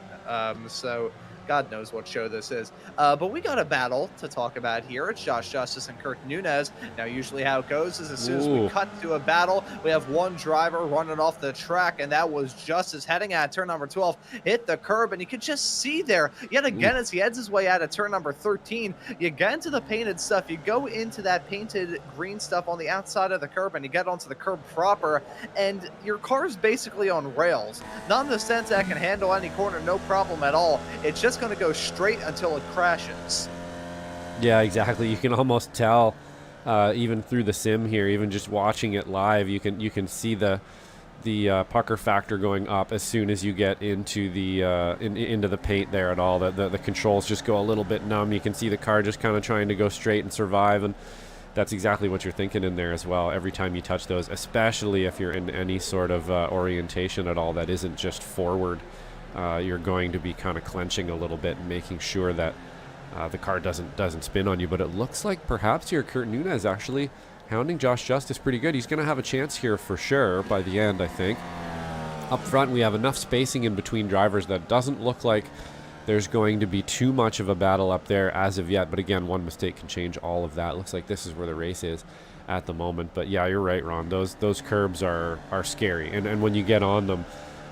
A: So God knows what show this is. But we got a battle to talk about here. It's Josh Justice and Kurt Nunez. Now, usually how it goes is as soon as we cut to a battle, we have one driver running off the track, and that was Justice heading at turn number 12, hit the curb, and you could just see there, yet again, as he heads his way out of turn number 13, you get into the painted stuff, you go into that painted green stuff on the outside of the curb, and you get onto the curb proper, and your car's basically on rails. Not in the sense that it can handle any corner, no problem at all. It's just going to go straight until it crashes.
B: Yeah, exactly. You can almost tell even through the sim here, even just watching it live, you can see the pucker factor going up as soon as you get into the into the paint there at all. The controls just go a little bit numb. You can see the car just kind of trying to go straight and survive, and that's exactly what you're thinking in there as well. Every time you touch those, especially if you're in any sort of orientation at all that isn't just forward, you're going to be kind of clenching a little bit and making sure that the car doesn't spin on you. But it looks like perhaps here Kurt Nunez actually hounding Josh Justice pretty good. He's going to have a chance here for sure by the end, I think. Up front, we have enough spacing in between drivers that doesn't look like there's going to be too much of a battle up there as of yet. But again, one mistake can change all of that. Looks like this is where the race is at the moment. But yeah, you're right, Ron. Those curbs are scary. And when you get on them,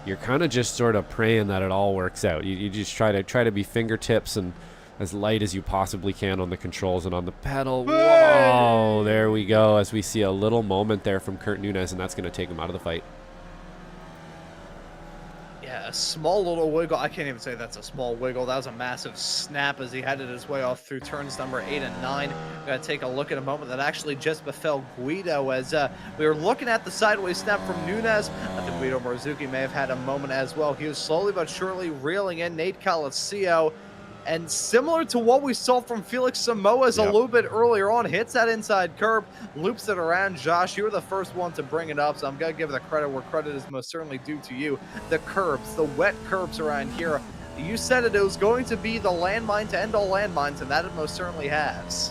B: you're kind of just sort of praying that it all works out. You just try to be fingertips and as light as you possibly can on the controls and on the pedal. Whoa, there we go, as we see a little moment there from Kurt Nunes, and that's going to take him out of the fight.
A: Yeah, a small little wiggle. I can't even say that's a small wiggle. That was a massive snap as he headed his way off through turns number 8 and 9. We're going to take a look at a moment that actually just befell Guido as we were looking at the sideways snap from Nunes. I think Guido Marzuki may have had a moment as well. He was slowly but surely reeling in Nate Colicio. And similar to what we saw from Felix Samoas a little bit earlier on, hits that inside curb, loops it around. Josh, you were the first one to bring it up, so I'm going to give the credit where credit is most certainly due to you. The curbs, the wet curbs around here. You said it was going to be the landmine to end all landmines, and that it most certainly has.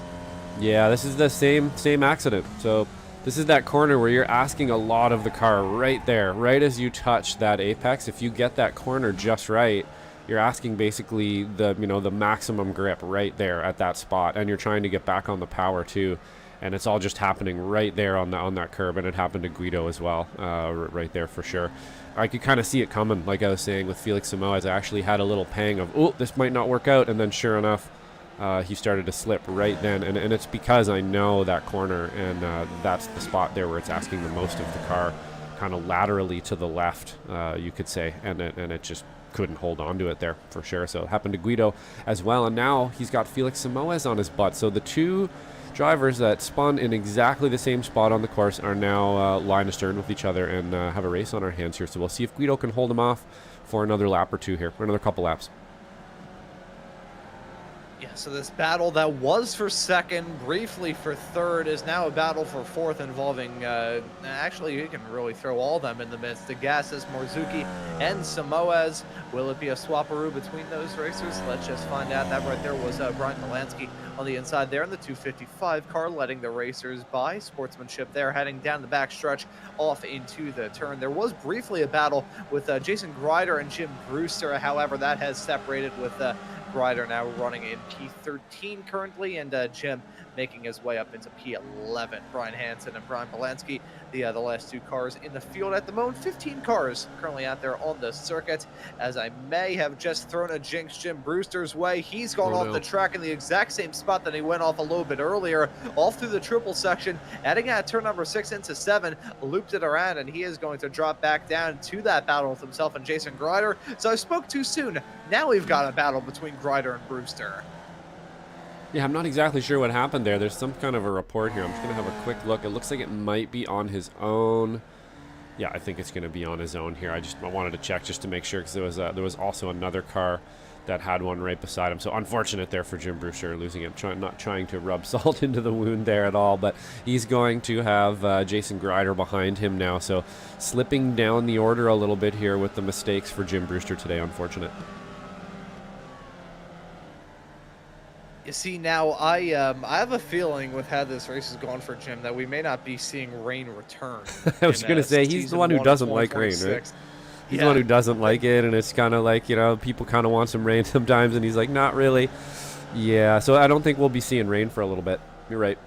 B: Yeah, this is the same accident. So this is that corner where you're asking a lot of the car right there, right as you touch that apex. If you get that corner just right, you're asking basically the maximum grip right there at that spot, and you're trying to get back on the power too, and it's all just happening right there on that curb, and it happened to Guido as well, right there for sure. I could kind of see it coming, like I was saying with Felix Samoas. I actually had a little pang of, oh, this might not work out, and then sure enough, he started to slip right then, and it's because I know that corner, and that's the spot there where it's asking the most of the car, kind of laterally to the left, you could say, and it just couldn't hold on to it there for sure. So it happened to Guido as well, and now he's got Felix Samoas on his butt. So the two drivers that spun in exactly the same spot on the course are now line astern with each other and have a race on our hands here. So we'll see if Guido can hold him off for another lap or two here, for another couple laps.
A: Yeah, so this battle that was for second, briefly for third, is now a battle for fourth involving, actually, you can really throw all of them in the midst. Degassis, Marzuki, and Samoas. Will it be a swapperoo between those racers? Let's just find out. That right there was Brian Delansky on the inside there in the 255 car, letting the racers by. Sportsmanship there, heading down the back stretch off into the turn. There was briefly a battle with Jason Grider and Jim Brewster. However, that has separated with Grider now running in P13 currently, and Jim making his way up into P11. Brian Hansen and Brian Polanski, the last two cars in the field at the moment. 15 cars currently out there on the circuit, as I may have just thrown a jinx Jim Brewster's way. He's gone off the track in the exact same spot that he went off a little bit earlier, off through the triple section, adding at turn number 6 into 7, looped it around, and he is going to drop back down to that battle with himself and Jason Grider. So I spoke too soon. Now we've got a battle between Grider and Brewster.
B: Yeah, I'm not exactly sure what happened there. There's some kind of a report here. I'm just going to have a quick look. It looks like it might be on his own. Yeah, I think it's going to be on his own here. I wanted to check just to make sure, because there was also another car that had one right beside him. So unfortunate there for Jim Brewster, losing it. Not trying to rub salt into the wound there at all, but he's going to have Jason Grider behind him now. So slipping down the order a little bit here with the mistakes for Jim Brewster today. Unfortunate.
A: You see, now I have a feeling with how this race has gone for Jim that we may not be seeing rain return.
B: I was going to say, he's the one who doesn't like rain, right? He's the one who doesn't like it, and it's kind of like, people kind of want some rain sometimes, and he's like, not really. Yeah, so I don't think we'll be seeing rain for a little bit. You're right.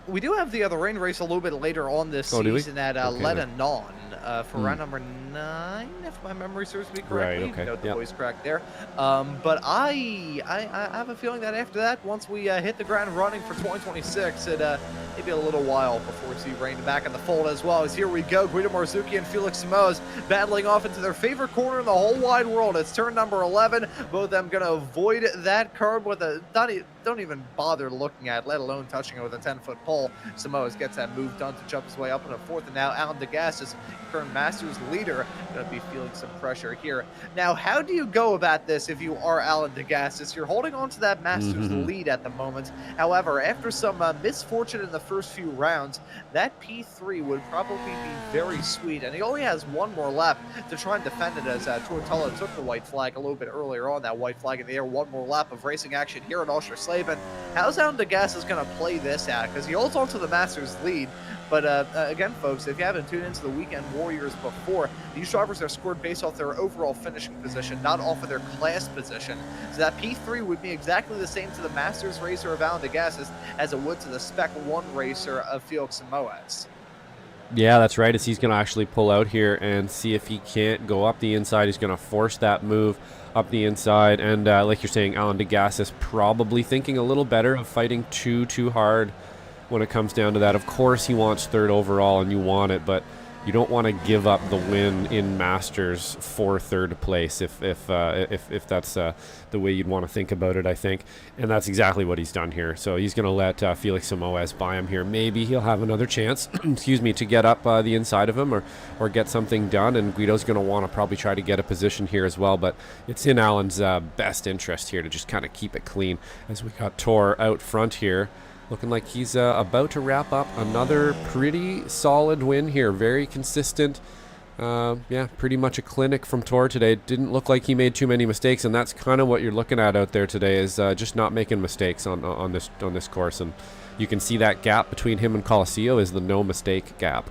A: We do have the other rain race a little bit later on this season at Lebanon for round number 9, if my memory serves me correctly.
B: Right, okay.
A: Note the voice crack there. But I have a feeling that after that, once we hit the ground running for 2026, it may be a little while before we see rain back in the fold as well. As here we go, Guido Marzuki and Felix Samoas battling off into their favorite corner in the whole wide world. It's turn number 11. Both of them going to avoid that curb with a don't even bother looking at, let alone touching it with a 10-foot pole. Samoas gets that move done to jump his way up into fourth, and now Alan Degassis, current Masters leader, going to be feeling some pressure here. Now, how do you go about this if you are Alan Degassis? You're holding on to that Masters lead at the moment. However, after some misfortune in the first few rounds, that P3 would probably be very sweet, and he only has one more lap to try and defend it, as Tortella took the white flag a little bit earlier on. That white flag in the air, one more lap of racing action here at Oschersleben. How's Alan Degassis going to play this out? Because he holds on to the Masters lead, but again, folks, if you haven't tuned into the Weekend Warriors before, these drivers are scored based off their overall finishing position, not off of their class position. So that P3 would be exactly the same to the Masters racer of Alan Degassis as it would to the Spec 1 racer of Felix Samoas.
B: Yeah, that's right. As he's going to actually pull out here and see if he can't go up the inside. He's going to force that move up the inside. And like you're saying, Alan Degas is probably thinking a little better of fighting too hard when it comes down to that. Of course, he wants third overall, and you want it, but you don't want to give up the win in Masters for third place if that's the way you'd want to think about it, I think. And that's exactly what he's done here. So he's going to let Felix Samoes buy him here. Maybe he'll have another chance, excuse me, to get up the inside of him or get something done. And Guido's going to want to probably try to get a position here as well. But it's in Alan's best interest here to just kind of keep it clean as we got Tor out front here. Looking like he's about to wrap up another pretty solid win here. Very consistent. Yeah, pretty much a clinic from Tor today. Didn't look like he made too many mistakes, and that's kind of what you're looking at out there today is just not making mistakes on this course. And you can see that gap between him and Coliseo is the no mistake gap.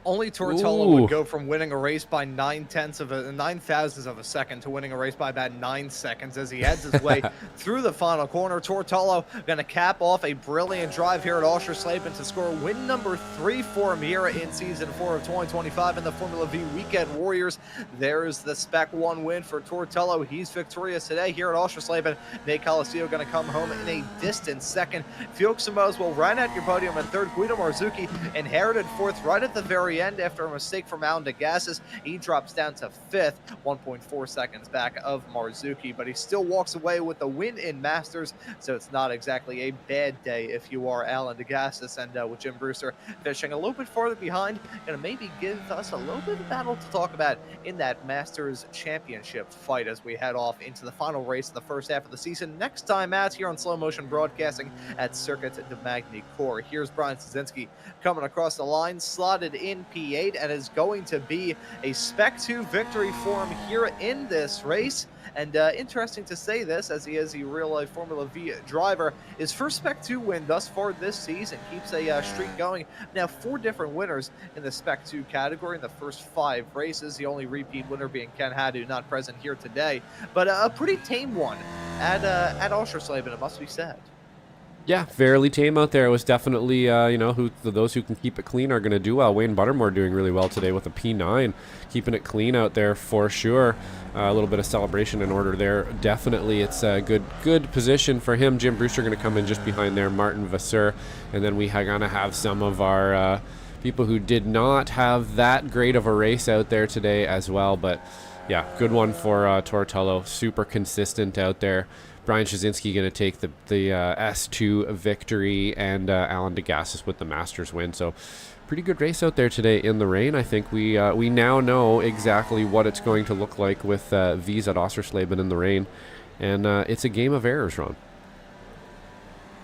A: Only Tortolo would go from winning a race by 9/1000 of a second to winning a race by about 9 seconds as he heads his way through the final corner. Tortolo going to cap off a brilliant drive here at Oschersleben to score win number 3 for him here in Season 4 of 2025 in the Formula V Weekend Warriors. There's the Spec 1 win for Tortolo. He's victorious today here at Oschersleben. Nate Coliseo going to come home in a distant second. Felix Samoes will run at your podium in third. Guido Marzucchi inherited fourth right at the very end after a mistake from Alan Degas. He drops down to fifth, 1.4 seconds back of Marzucchi, but he still walks away with the win in Masters, so it's not exactly a bad day if you are Alan Degas. And with Jim Brewster finishing a little bit farther behind, going to maybe give us a little bit of battle to talk about in that Masters Championship fight as we head off into the final race of the first half of the season. Next time out here on Slow Motion Broadcasting at Circuit de Magny-Cours. Here's Brian Szynski coming across the line, slotted in P8, and is going to be a Spec 2 victory for him here in this race. And interesting to say this, as he is a real-life Formula V driver, his first Spec 2 win thus far this season. Keeps a streak going. Now 4 different winners in the Spec 2 category in the first 5 races. The only repeat winner being Ken Hadu, not present here today. But a pretty tame one at Oschersleben, it must be said.
B: Yeah, fairly tame out there. It was definitely, those who can keep it clean are going to do well. Wayne Buttermore doing really well today with a P9, keeping it clean out there for sure. A little bit of celebration in order there. Definitely, it's a good position for him. Jim Brewster going to come in just behind there, Martin Vasseur, and then we are going to have some of our people who did not have that great of a race out there today as well. But yeah, good one for Tortolo. Super consistent out there. Brian Szynski going to take the S2 victory, and Alan Degas with the Masters win. So pretty good race out there today in the rain. I think we now know exactly what it's going to look like with V's at Oschersleben in the rain. And it's a game of errors, Ron.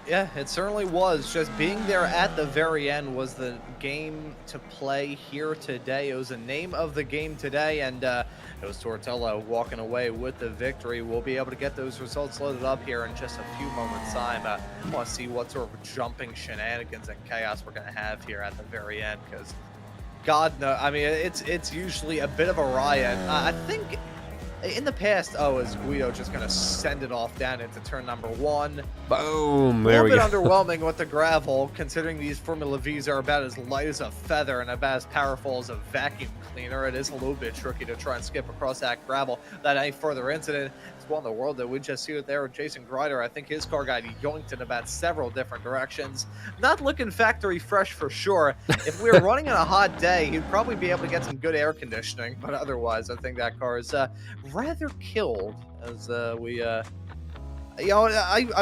A: Yeah, it certainly was. Just being there at the very end was the game to play here today. It was the name of the game today, and it was Tortolo walking away with the victory. We'll be able to get those results loaded up here in just a few moments' time. I want to see what sort of jumping shenanigans and chaos we're going to have here at the very end, because God knows, I mean, it's usually a bit of a riot. I think in the past, is Guido just going to send it off down into turn number 1?
B: Boom! There we
A: go. A
B: go.
A: little bit underwhelming with the gravel, considering these Formula Vs are about as light as a feather and about as powerful as a vacuum cleaner. It is a little bit tricky to try and skip across that gravel without any further incident. It's one in the world that we just see it there with Jason Grider. I think his car got yoinked in about several different directions. Not looking factory fresh for sure. If we were running on a hot day, he'd probably be able to get some good air conditioning, but otherwise, I think that car is rather killed as I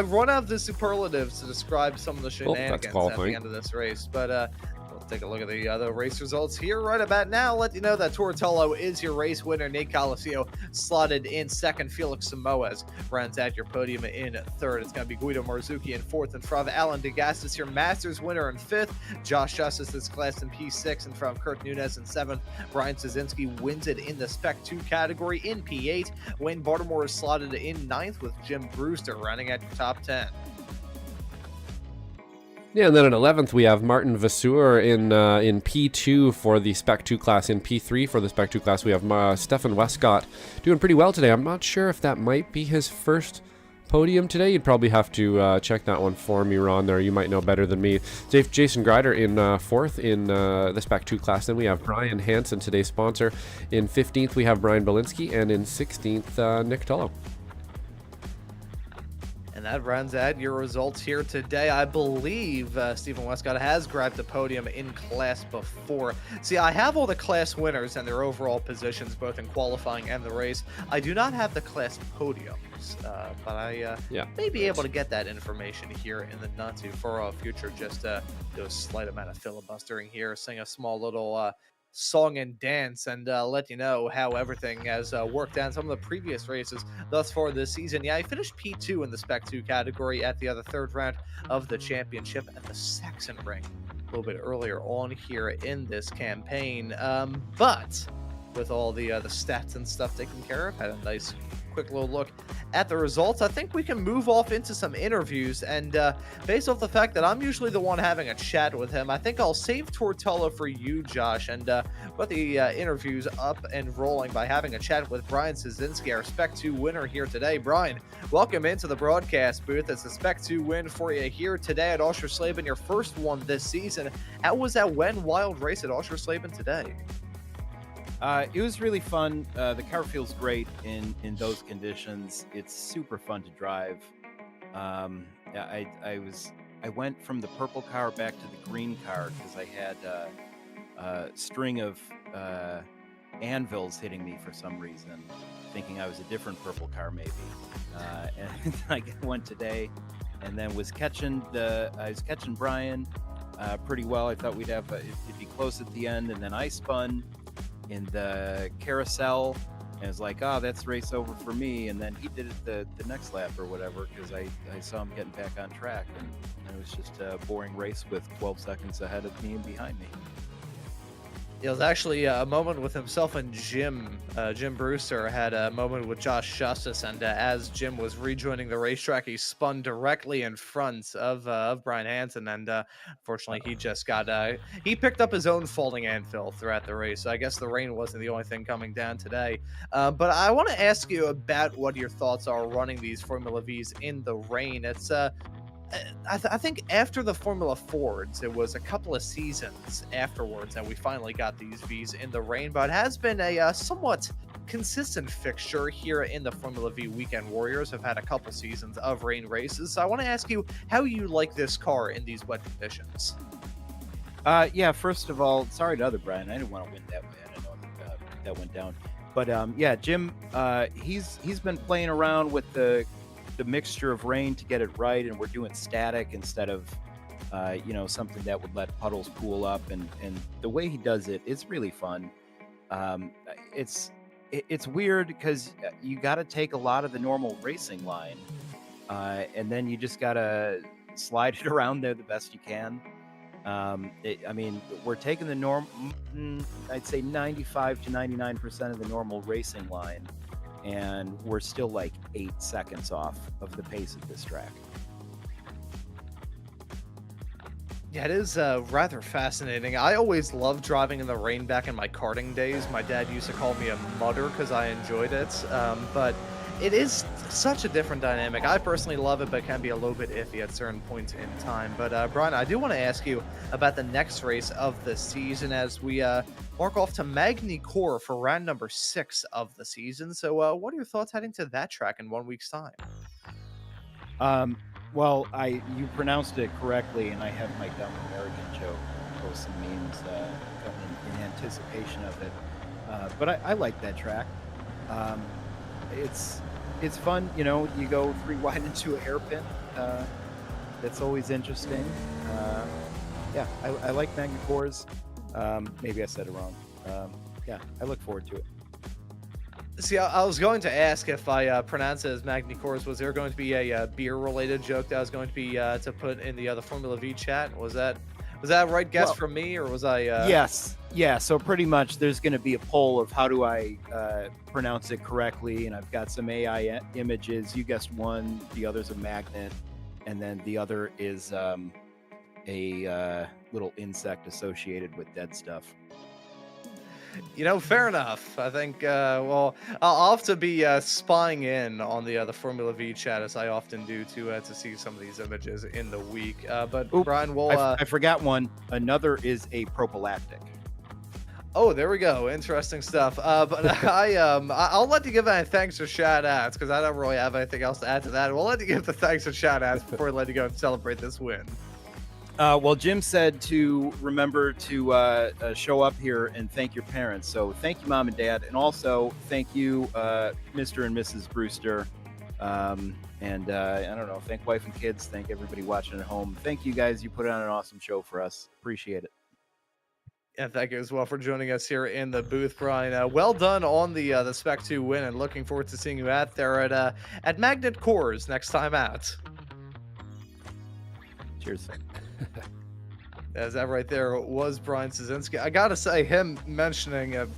A: run out of the superlatives to describe some of the shenanigans at the end of this race, but let's take a look at the other race results here right about now. Let you know that Tortolo is your race winner. Nate Coliseo slotted in second. Felix Samoes rounds out your podium in third. It's going to be Guido Marzucchi in fourth, and from Alan Degas is your Masters winner in fifth. Josh Justice is classed in P6, and from Kurt Nunes in seventh. Brian Szynski wins it in the Spec 2 category in P8. Wayne Baltimore is slotted in ninth, with Jim Brewster running at your top 10.
B: Yeah, and then at 11th, we have Martin Vasseur in P2 for the Spec 2 class. In P3 for the Spec 2 class, we have Stefan Westcott doing pretty well today. I'm not sure if that might be his first podium today. You'd probably have to check that one for me, Ron. There, you might know better than me. Jason Greider in 4th in the Spec 2 class. Then we have Brian Hansen, today's sponsor. In 15th, we have Brian Belinsky, and in 16th, Nick Tullo.
A: And that rounds out your results here today. I believe Stephen Westcott has grabbed the podium in class before. See, I have all the class winners and their overall positions, both in qualifying and the race. I do not have the class podiums, but I may be able to get that information here in the not too far off future. Just do a slight amount of filibustering here, sing a small little song and dance, and let you know how everything has worked out in some of the previous races thus far this season. Yeah, I finished P2 in the Spec 2 category at the other third round of the championship at the Saxon Ring a little bit earlier on here in this campaign. But with all the stats and stuff taken care of, had a nice quick little look at the results. I think we can move off into some interviews, and based off the fact that I'm usually the one having a chat with him, I think I'll save Tortella for you, Josh, and put the interviews up and rolling by having a chat with Brian Szynski, our Spec 2 winner here today. Brian, welcome into the broadcast booth. It's a Spec 2 win for you here today at Oschersleben, your first one this season. How was that wild race at Oschersleben today?
C: It was really fun. The car feels great in those conditions. It's super fun to drive. I went from the purple car back to the green car because I had a string of anvils hitting me for some reason, thinking I was a different purple car maybe. And I went today, and then was catching Brian pretty well. I thought it'd be close at the end, and then I spun in the carousel, and it was like, oh, that's race over for me. And then he did it the next lap or whatever, because I saw him getting back on track, and it was just a boring race with 12 seconds ahead of me and behind me.
A: It was actually a moment with himself and Jim. Jim Brewster had a moment with Josh Justice, and as Jim was rejoining the racetrack, he spun directly in front of Brian Hansen, and unfortunately, he just got he picked up his own falling anvil throughout the race. So I guess the rain wasn't the only thing coming down today. But I want to ask you about what your thoughts are running these Formula Vs in the rain. It's I think after the Formula Fords, it was a couple of seasons afterwards that we finally got these Vs in the rain, but it has been a somewhat consistent fixture here in the Formula V Weekend Warriors. Have had a couple seasons of rain races, so I want to ask you how you like this car in these wet conditions.
C: Yeah, first of all, sorry to other Brian. I didn't want to win that way. I don't know that went down. But yeah, Jim, he's been playing around with the mixture of rain to get it right, and we're doing static instead of something that would let puddles pool up, and the way he does it is really fun. It's weird because you got to take a lot of the normal racing line, and then you just got to slide it around there the best you can. We're taking the I'd say 95 to 99% of the normal racing line, and we're still like 8 seconds off of the pace of this track.
A: Yeah, it is rather fascinating. I always loved driving in the rain back in my karting days. My dad used to call me a mudder because I enjoyed it, but it is such a different dynamic. I personally love it, but it can be a little bit iffy at certain points in time. But Brian, I do want to ask you about the next race of the season as we mark off to Magny Cours for round number 6 of the season. So what are your thoughts heading to that track in 1 week's time?
C: Well, you pronounced it correctly, and I have my dumb American joke post some memes in anticipation of it. But I like that track. It's fun, you go 3 wide into a hairpin. That's always interesting. Yeah, I like Magny Cours. Maybe I said it wrong. Yeah, I look forward to it.
A: See, I was going to ask if I pronounce it as Magny Cours. Was there going to be a beer-related joke that I was going to be to put in the Formula V chat? Was that a right guess from me, or was I?
C: Yes. Yeah, so pretty much there's going to be a poll of how do I pronounce it correctly, and I've got some AI images. You guessed one, the other's a magnet, and then the other is a little insect associated with dead stuff.
A: Fair enough. I think, well, I'll have to be spying in on the Formula V chat as I often do to see some of these images in the week. But
C: Oop,
A: Brian, we'll.
C: I forgot one. Another is a prophylactic.
A: Oh, there we go. Interesting stuff. But I'll let you give any thanks or shout outs because I don't really have anything else to add to that. We'll let you give the thanks and shout outs before we let you go and celebrate this win.
C: Well, Jim said to remember to show up here and thank your parents. So thank you, Mom and Dad. And also thank you, Mr. and Mrs. Brewster. And I don't know, thank wife and kids. Thank everybody watching at home. Thank you guys. You put on an awesome show for us. Appreciate it.
A: And thank you as well for joining us here in the booth, Brian. Well done on the Spec 2 win, and looking forward to seeing you out there at Magnet Cores next time out.
C: Cheers.
A: As that right there was Brian Szynski. I gotta say, him mentioning a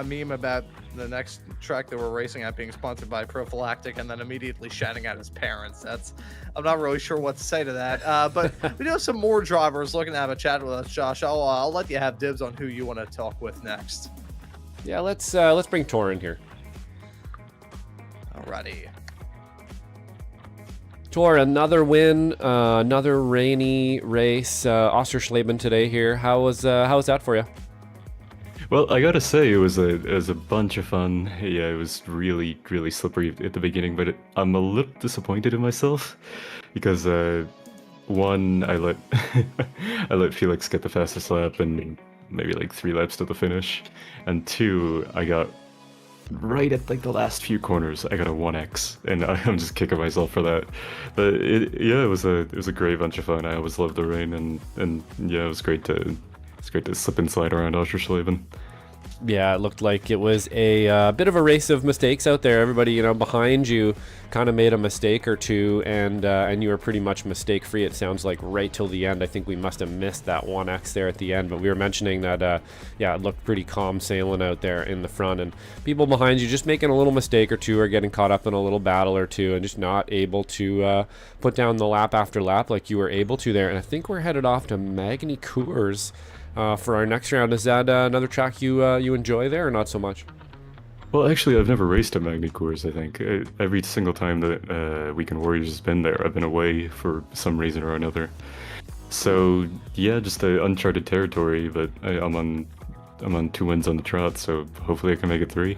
A: meme about the next track that we're racing at being sponsored by Prophylactic and then immediately shouting at his parents. I'm not really sure what to say to that. But we do have some more drivers looking to have a chat with us, Josh. I'll let you have dibs on who you want to talk with next.
B: Yeah, let's bring Tor in here.
A: Alrighty.
B: Tor, another win, another rainy race. Oschersleben today here. How was that for you?
D: Well, I gotta say, it was a bunch of fun. Yeah, it was really, really slippery at the beginning, but I'm a little disappointed in myself because one, I let I let Felix get the fastest lap and maybe like 3 laps to the finish, and two, I got right at like the last few corners, I got a 1x, and I'm just kicking myself for that. But it was a great bunch of fun. I always loved the rain, and yeah, it was great to slip and slide around Oschersleben.
B: Yeah, it looked like it was a bit of a race of mistakes out there. Everybody, behind you kind of made a mistake or two, and you were pretty much mistake-free, it sounds like, right till the end. I think we must have missed that 1x there at the end, but we were mentioning that, it looked pretty calm sailing out there in the front, and people behind you just making a little mistake or two or getting caught up in a little battle or two and just not able to put down the lap after lap like you were able to there. And I think we're headed off to Magny Coors for our next round. Is that another track you enjoy there, or not so much?
D: Well, actually, I've never raced at Magny Cours, I think. Every single time that Weekend Warriors has been there, I've been away for some reason or another. So, yeah, just uncharted territory, but I'm on 2 wins on the trot, so hopefully I can make it 3.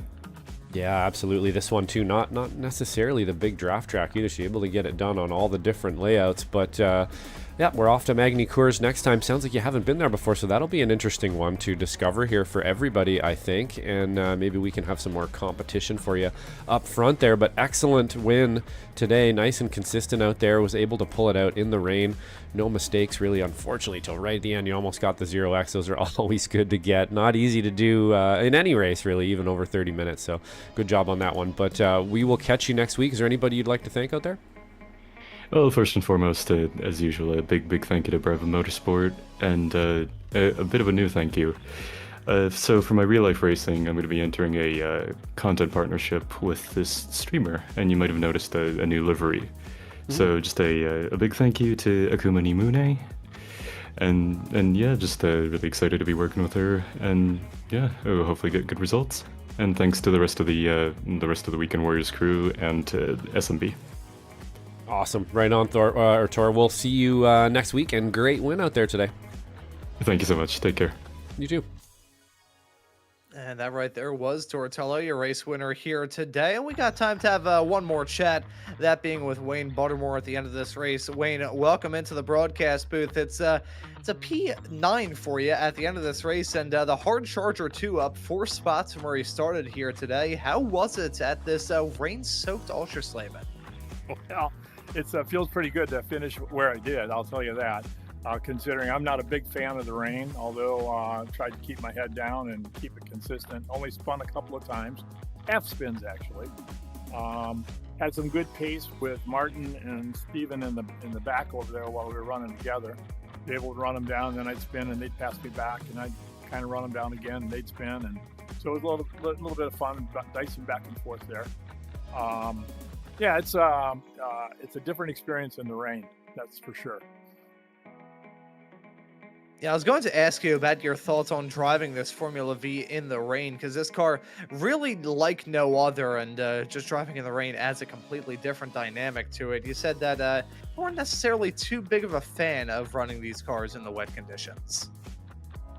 B: Yeah, absolutely. This one, too, not necessarily the big draft track either, so you're able to get it done on all the different layouts, but yeah, we're off to Magny Cours next time. Sounds like you haven't been there before, so that'll be an interesting one to discover here for everybody, I think. And maybe we can have some more competition for you up front there. But excellent win today. Nice and consistent out there. Was able to pull it out in the rain. No mistakes, really, unfortunately, till right at the end. You almost got the 0x. Those are always good to get. Not easy to do in any race, really, even over 30 minutes. So good job on that one. But we will catch you next week. Is there anybody you'd like to thank out there?
D: Well, first and foremost, as usual, a big thank you to Bravo Motorsport, and a bit of a new thank you. So for my real-life racing, I'm going to be entering a content partnership with this streamer, and you might have noticed a new livery. So just a big thank you to Akuma Nimune, and yeah, just really excited to be working with her, and yeah, hopefully get good results. And thanks to the rest of the Weekend Warriors crew and to SMB.
B: Awesome. Right on, Tor. We'll see you next week, and great win out there today.
D: Thank you so much. Take care.
B: You too.
A: And that right there was Tortello, your race winner here today. And we got time to have one more chat, that being with Wayne Buttermore at the end of this race. Wayne, welcome into the broadcast booth. It's a P9 for you at the end of this race, and the Hard Charger 2 up 4 spots from where he started here today. How was it at this rain-soaked Oschersleben?
E: Well, it feels pretty good to finish where I did, I'll tell you that. Considering I'm not a big fan of the rain, although I tried to keep my head down and keep it consistent. Only spun a couple of times, half spins actually. Had some good pace with Martin and Steven in the back over there while we were running together. Be able to run them down, and then I'd spin and they'd pass me back, and I'd kind of run them down again and they'd spin, and so it was a little bit of fun dicing back and forth there. Yeah, it's a different experience in the rain, that's for sure.
A: Yeah, I was going to ask you about your thoughts on driving this Formula V in the rain, because this car really like no other, and just driving in the rain adds a completely different dynamic to it. You said that you weren't necessarily too big of a fan of running these cars in the wet conditions.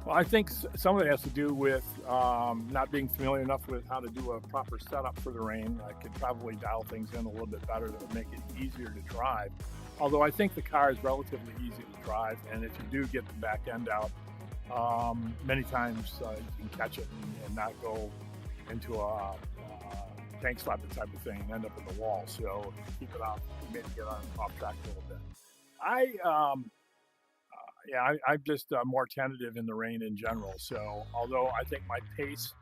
E: Well, I think some of it has to do with not being familiar enough with how to do a proper setup for the rain. I could probably dial things in a little bit better that would make it easier to drive. Although I think the car is relatively easy to drive, and if you do get the back end out, many times you can catch it and not go into a tank slapping type of thing and end up in the wall. So keep it off, maybe get off track a little bit. I'm just more tentative in the rain in general. So although I think my pace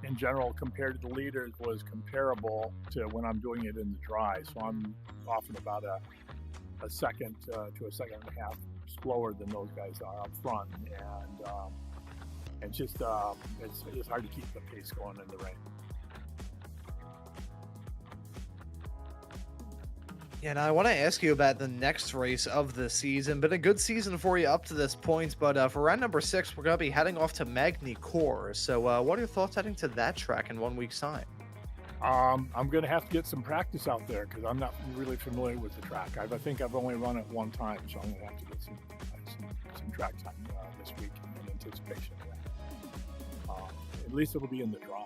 E: in general compared to the leaders was comparable to when I'm doing it in the dry, so I'm often about a second to a second and a half slower than those guys are up front, and it's just it's hard to keep the pace going in the rain.
A: Yeah, now I want to ask you about the next race of the season. Been a good season for you up to this point, but for round number 6, we're going to be heading off to Magny-Cours. So what are your thoughts heading to that track in 1 week's time?
E: I'm going to have to get some practice out there because I'm not really familiar with the track. I think I've only run it one time, so I'm going to have to get some track time this week in anticipation of that. At least it'll be in the dry.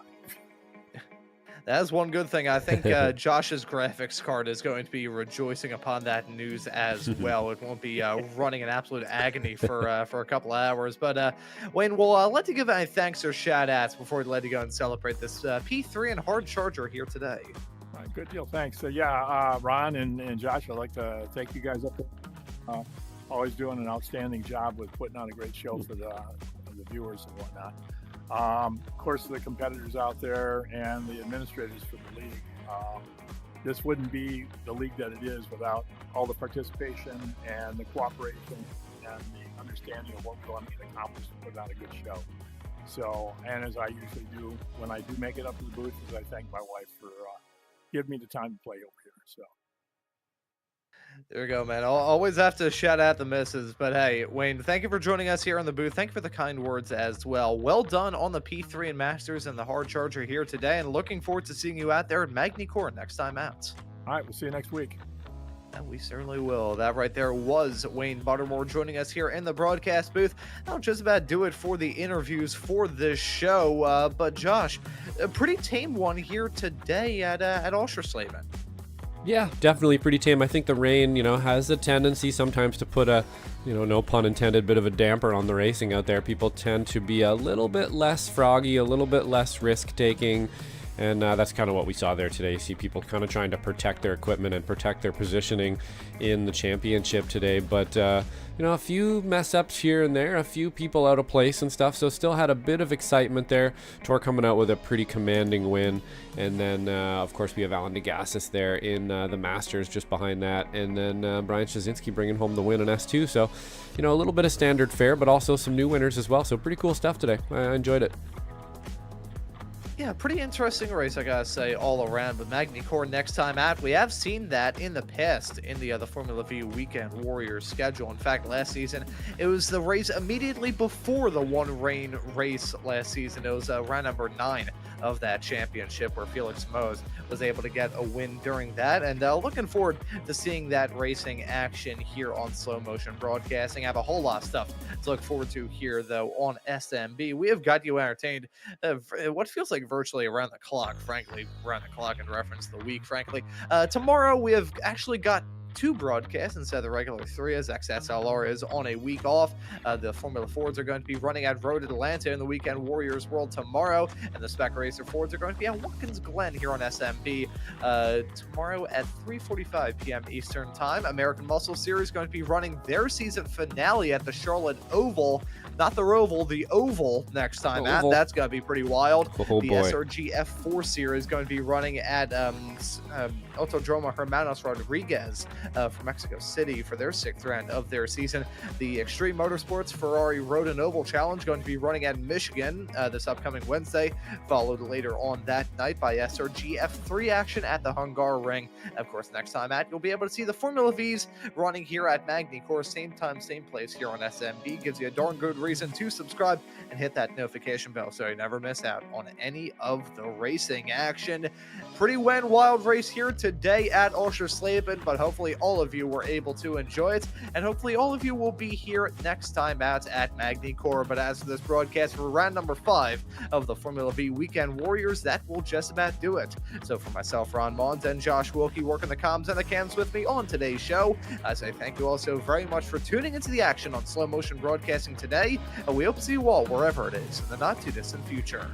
A: That is one good thing. I think Josh's graphics card is going to be rejoicing upon that news as well. It won't be running in absolute agony for a couple of hours. But Wayne, we'll let you give any thanks or shout-outs before we let you go and celebrate this P3 and hard charger here today.
E: All right, good deal. Thanks. So Ron and Josh, I'd like to thank you guys up there. Always doing an outstanding job with putting on a great show for the viewers and whatnot. Of course, the competitors out there and the administrators for the league. This wouldn't be the league that it is without all the participation and the cooperation and the understanding of what we're going to accomplish to put on a good show. So, and as I usually do when I do make it up to the booth, is I thank my wife for giving me the time to play over here. So.
A: There we go, man. I'll always have to shout out the misses. But hey, Wayne, thank you for joining us here on the booth. Thank you for the kind words as well. Well done on the P3 and Masters and the hard charger here today. And looking forward to seeing you out there at Magny-Cours next time out.
E: All right, we'll see you next week.
A: And we certainly will. That right there was Wayne Buttermore joining us here in the broadcast booth. That'll just about do it for the interviews for this show. But Josh, a pretty tame one here today at Oschersleben.
B: Yeah, definitely pretty tame. I think the rain, has a tendency sometimes to put a, no pun intended, bit of a damper on the racing out there. People tend to be a little bit less froggy, a little bit less risk-taking, and that's kind of what we saw there today. You see people kind of trying to protect their equipment and protect their positioning in the championship today, but a few mess-ups here and there, a few people out of place and stuff, so still had a bit of excitement there. Tor coming out with a pretty commanding win, and then, of course, we have Alan Degassis there in the Masters just behind that, and then Brian Shazinski bringing home the win in S2, so, a little bit of standard fare, but also some new winners as well, so pretty cool stuff today. I enjoyed it.
A: Yeah, pretty interesting race, I gotta say, all around. But Magny-Cours next time out, we have seen that in the past in the Formula V Weekend Warriors schedule. In fact, last season, it was the race immediately before the one rain race last season. It was round number 9 of that championship where Felix Mose was able to get a win during that. And looking forward to seeing that racing action here on Slow Motion Broadcasting. I have a whole lot of stuff to look forward to here, though, on SMB. We have got you entertained what feels like virtually around the clock, frankly, around the clock in reference to the week, frankly. Tomorrow, we have actually got 2 broadcasts instead of the regular 3, as XSLR is on a week off. The Formula Fords are going to be running at Road Atlanta in the Weekend Warriors World tomorrow, and the Spec Racer Fords are going to be at Watkins Glen here on SMB tomorrow at 3:45 p.m. Eastern Time. American Muscle Series going to be running their season finale at the Charlotte Oval. Not the Roval, the Oval next time out. That's going to be pretty wild.
B: Oh,
A: the
B: boy.
A: SRG F4 Series going to be running at Autodromo Hermanos Rodriguez from Mexico City for their 6th round of their season. The Extreme Motorsports Ferrari Road and Oval Challenge going to be running at Michigan this upcoming Wednesday, followed later on that night by SRG F3 action at the Hungaroring. Of course, next time out, you'll be able to see the Formula Vs running here at Magny-Cours, same time, same place here on SMB. Gives you a darn good reason to subscribe and hit that notification bell so you never miss out on any of the racing action. Pretty wet and wild race here today at Oschersleben, but hopefully all of you were able to enjoy it, and hopefully all of you will be here next time out at Magny-Cours. But as for this broadcast for round number 5 of the Formula V Weekend Warriors, that will just about do it. So for myself, Ron Maunz, and Josh Wilkie working the comms and the cams with me on today's show, I say thank you all so very much for tuning into the action on Slow Motion Broadcasting today, and we hope to see you all wherever it is in the not too distant future.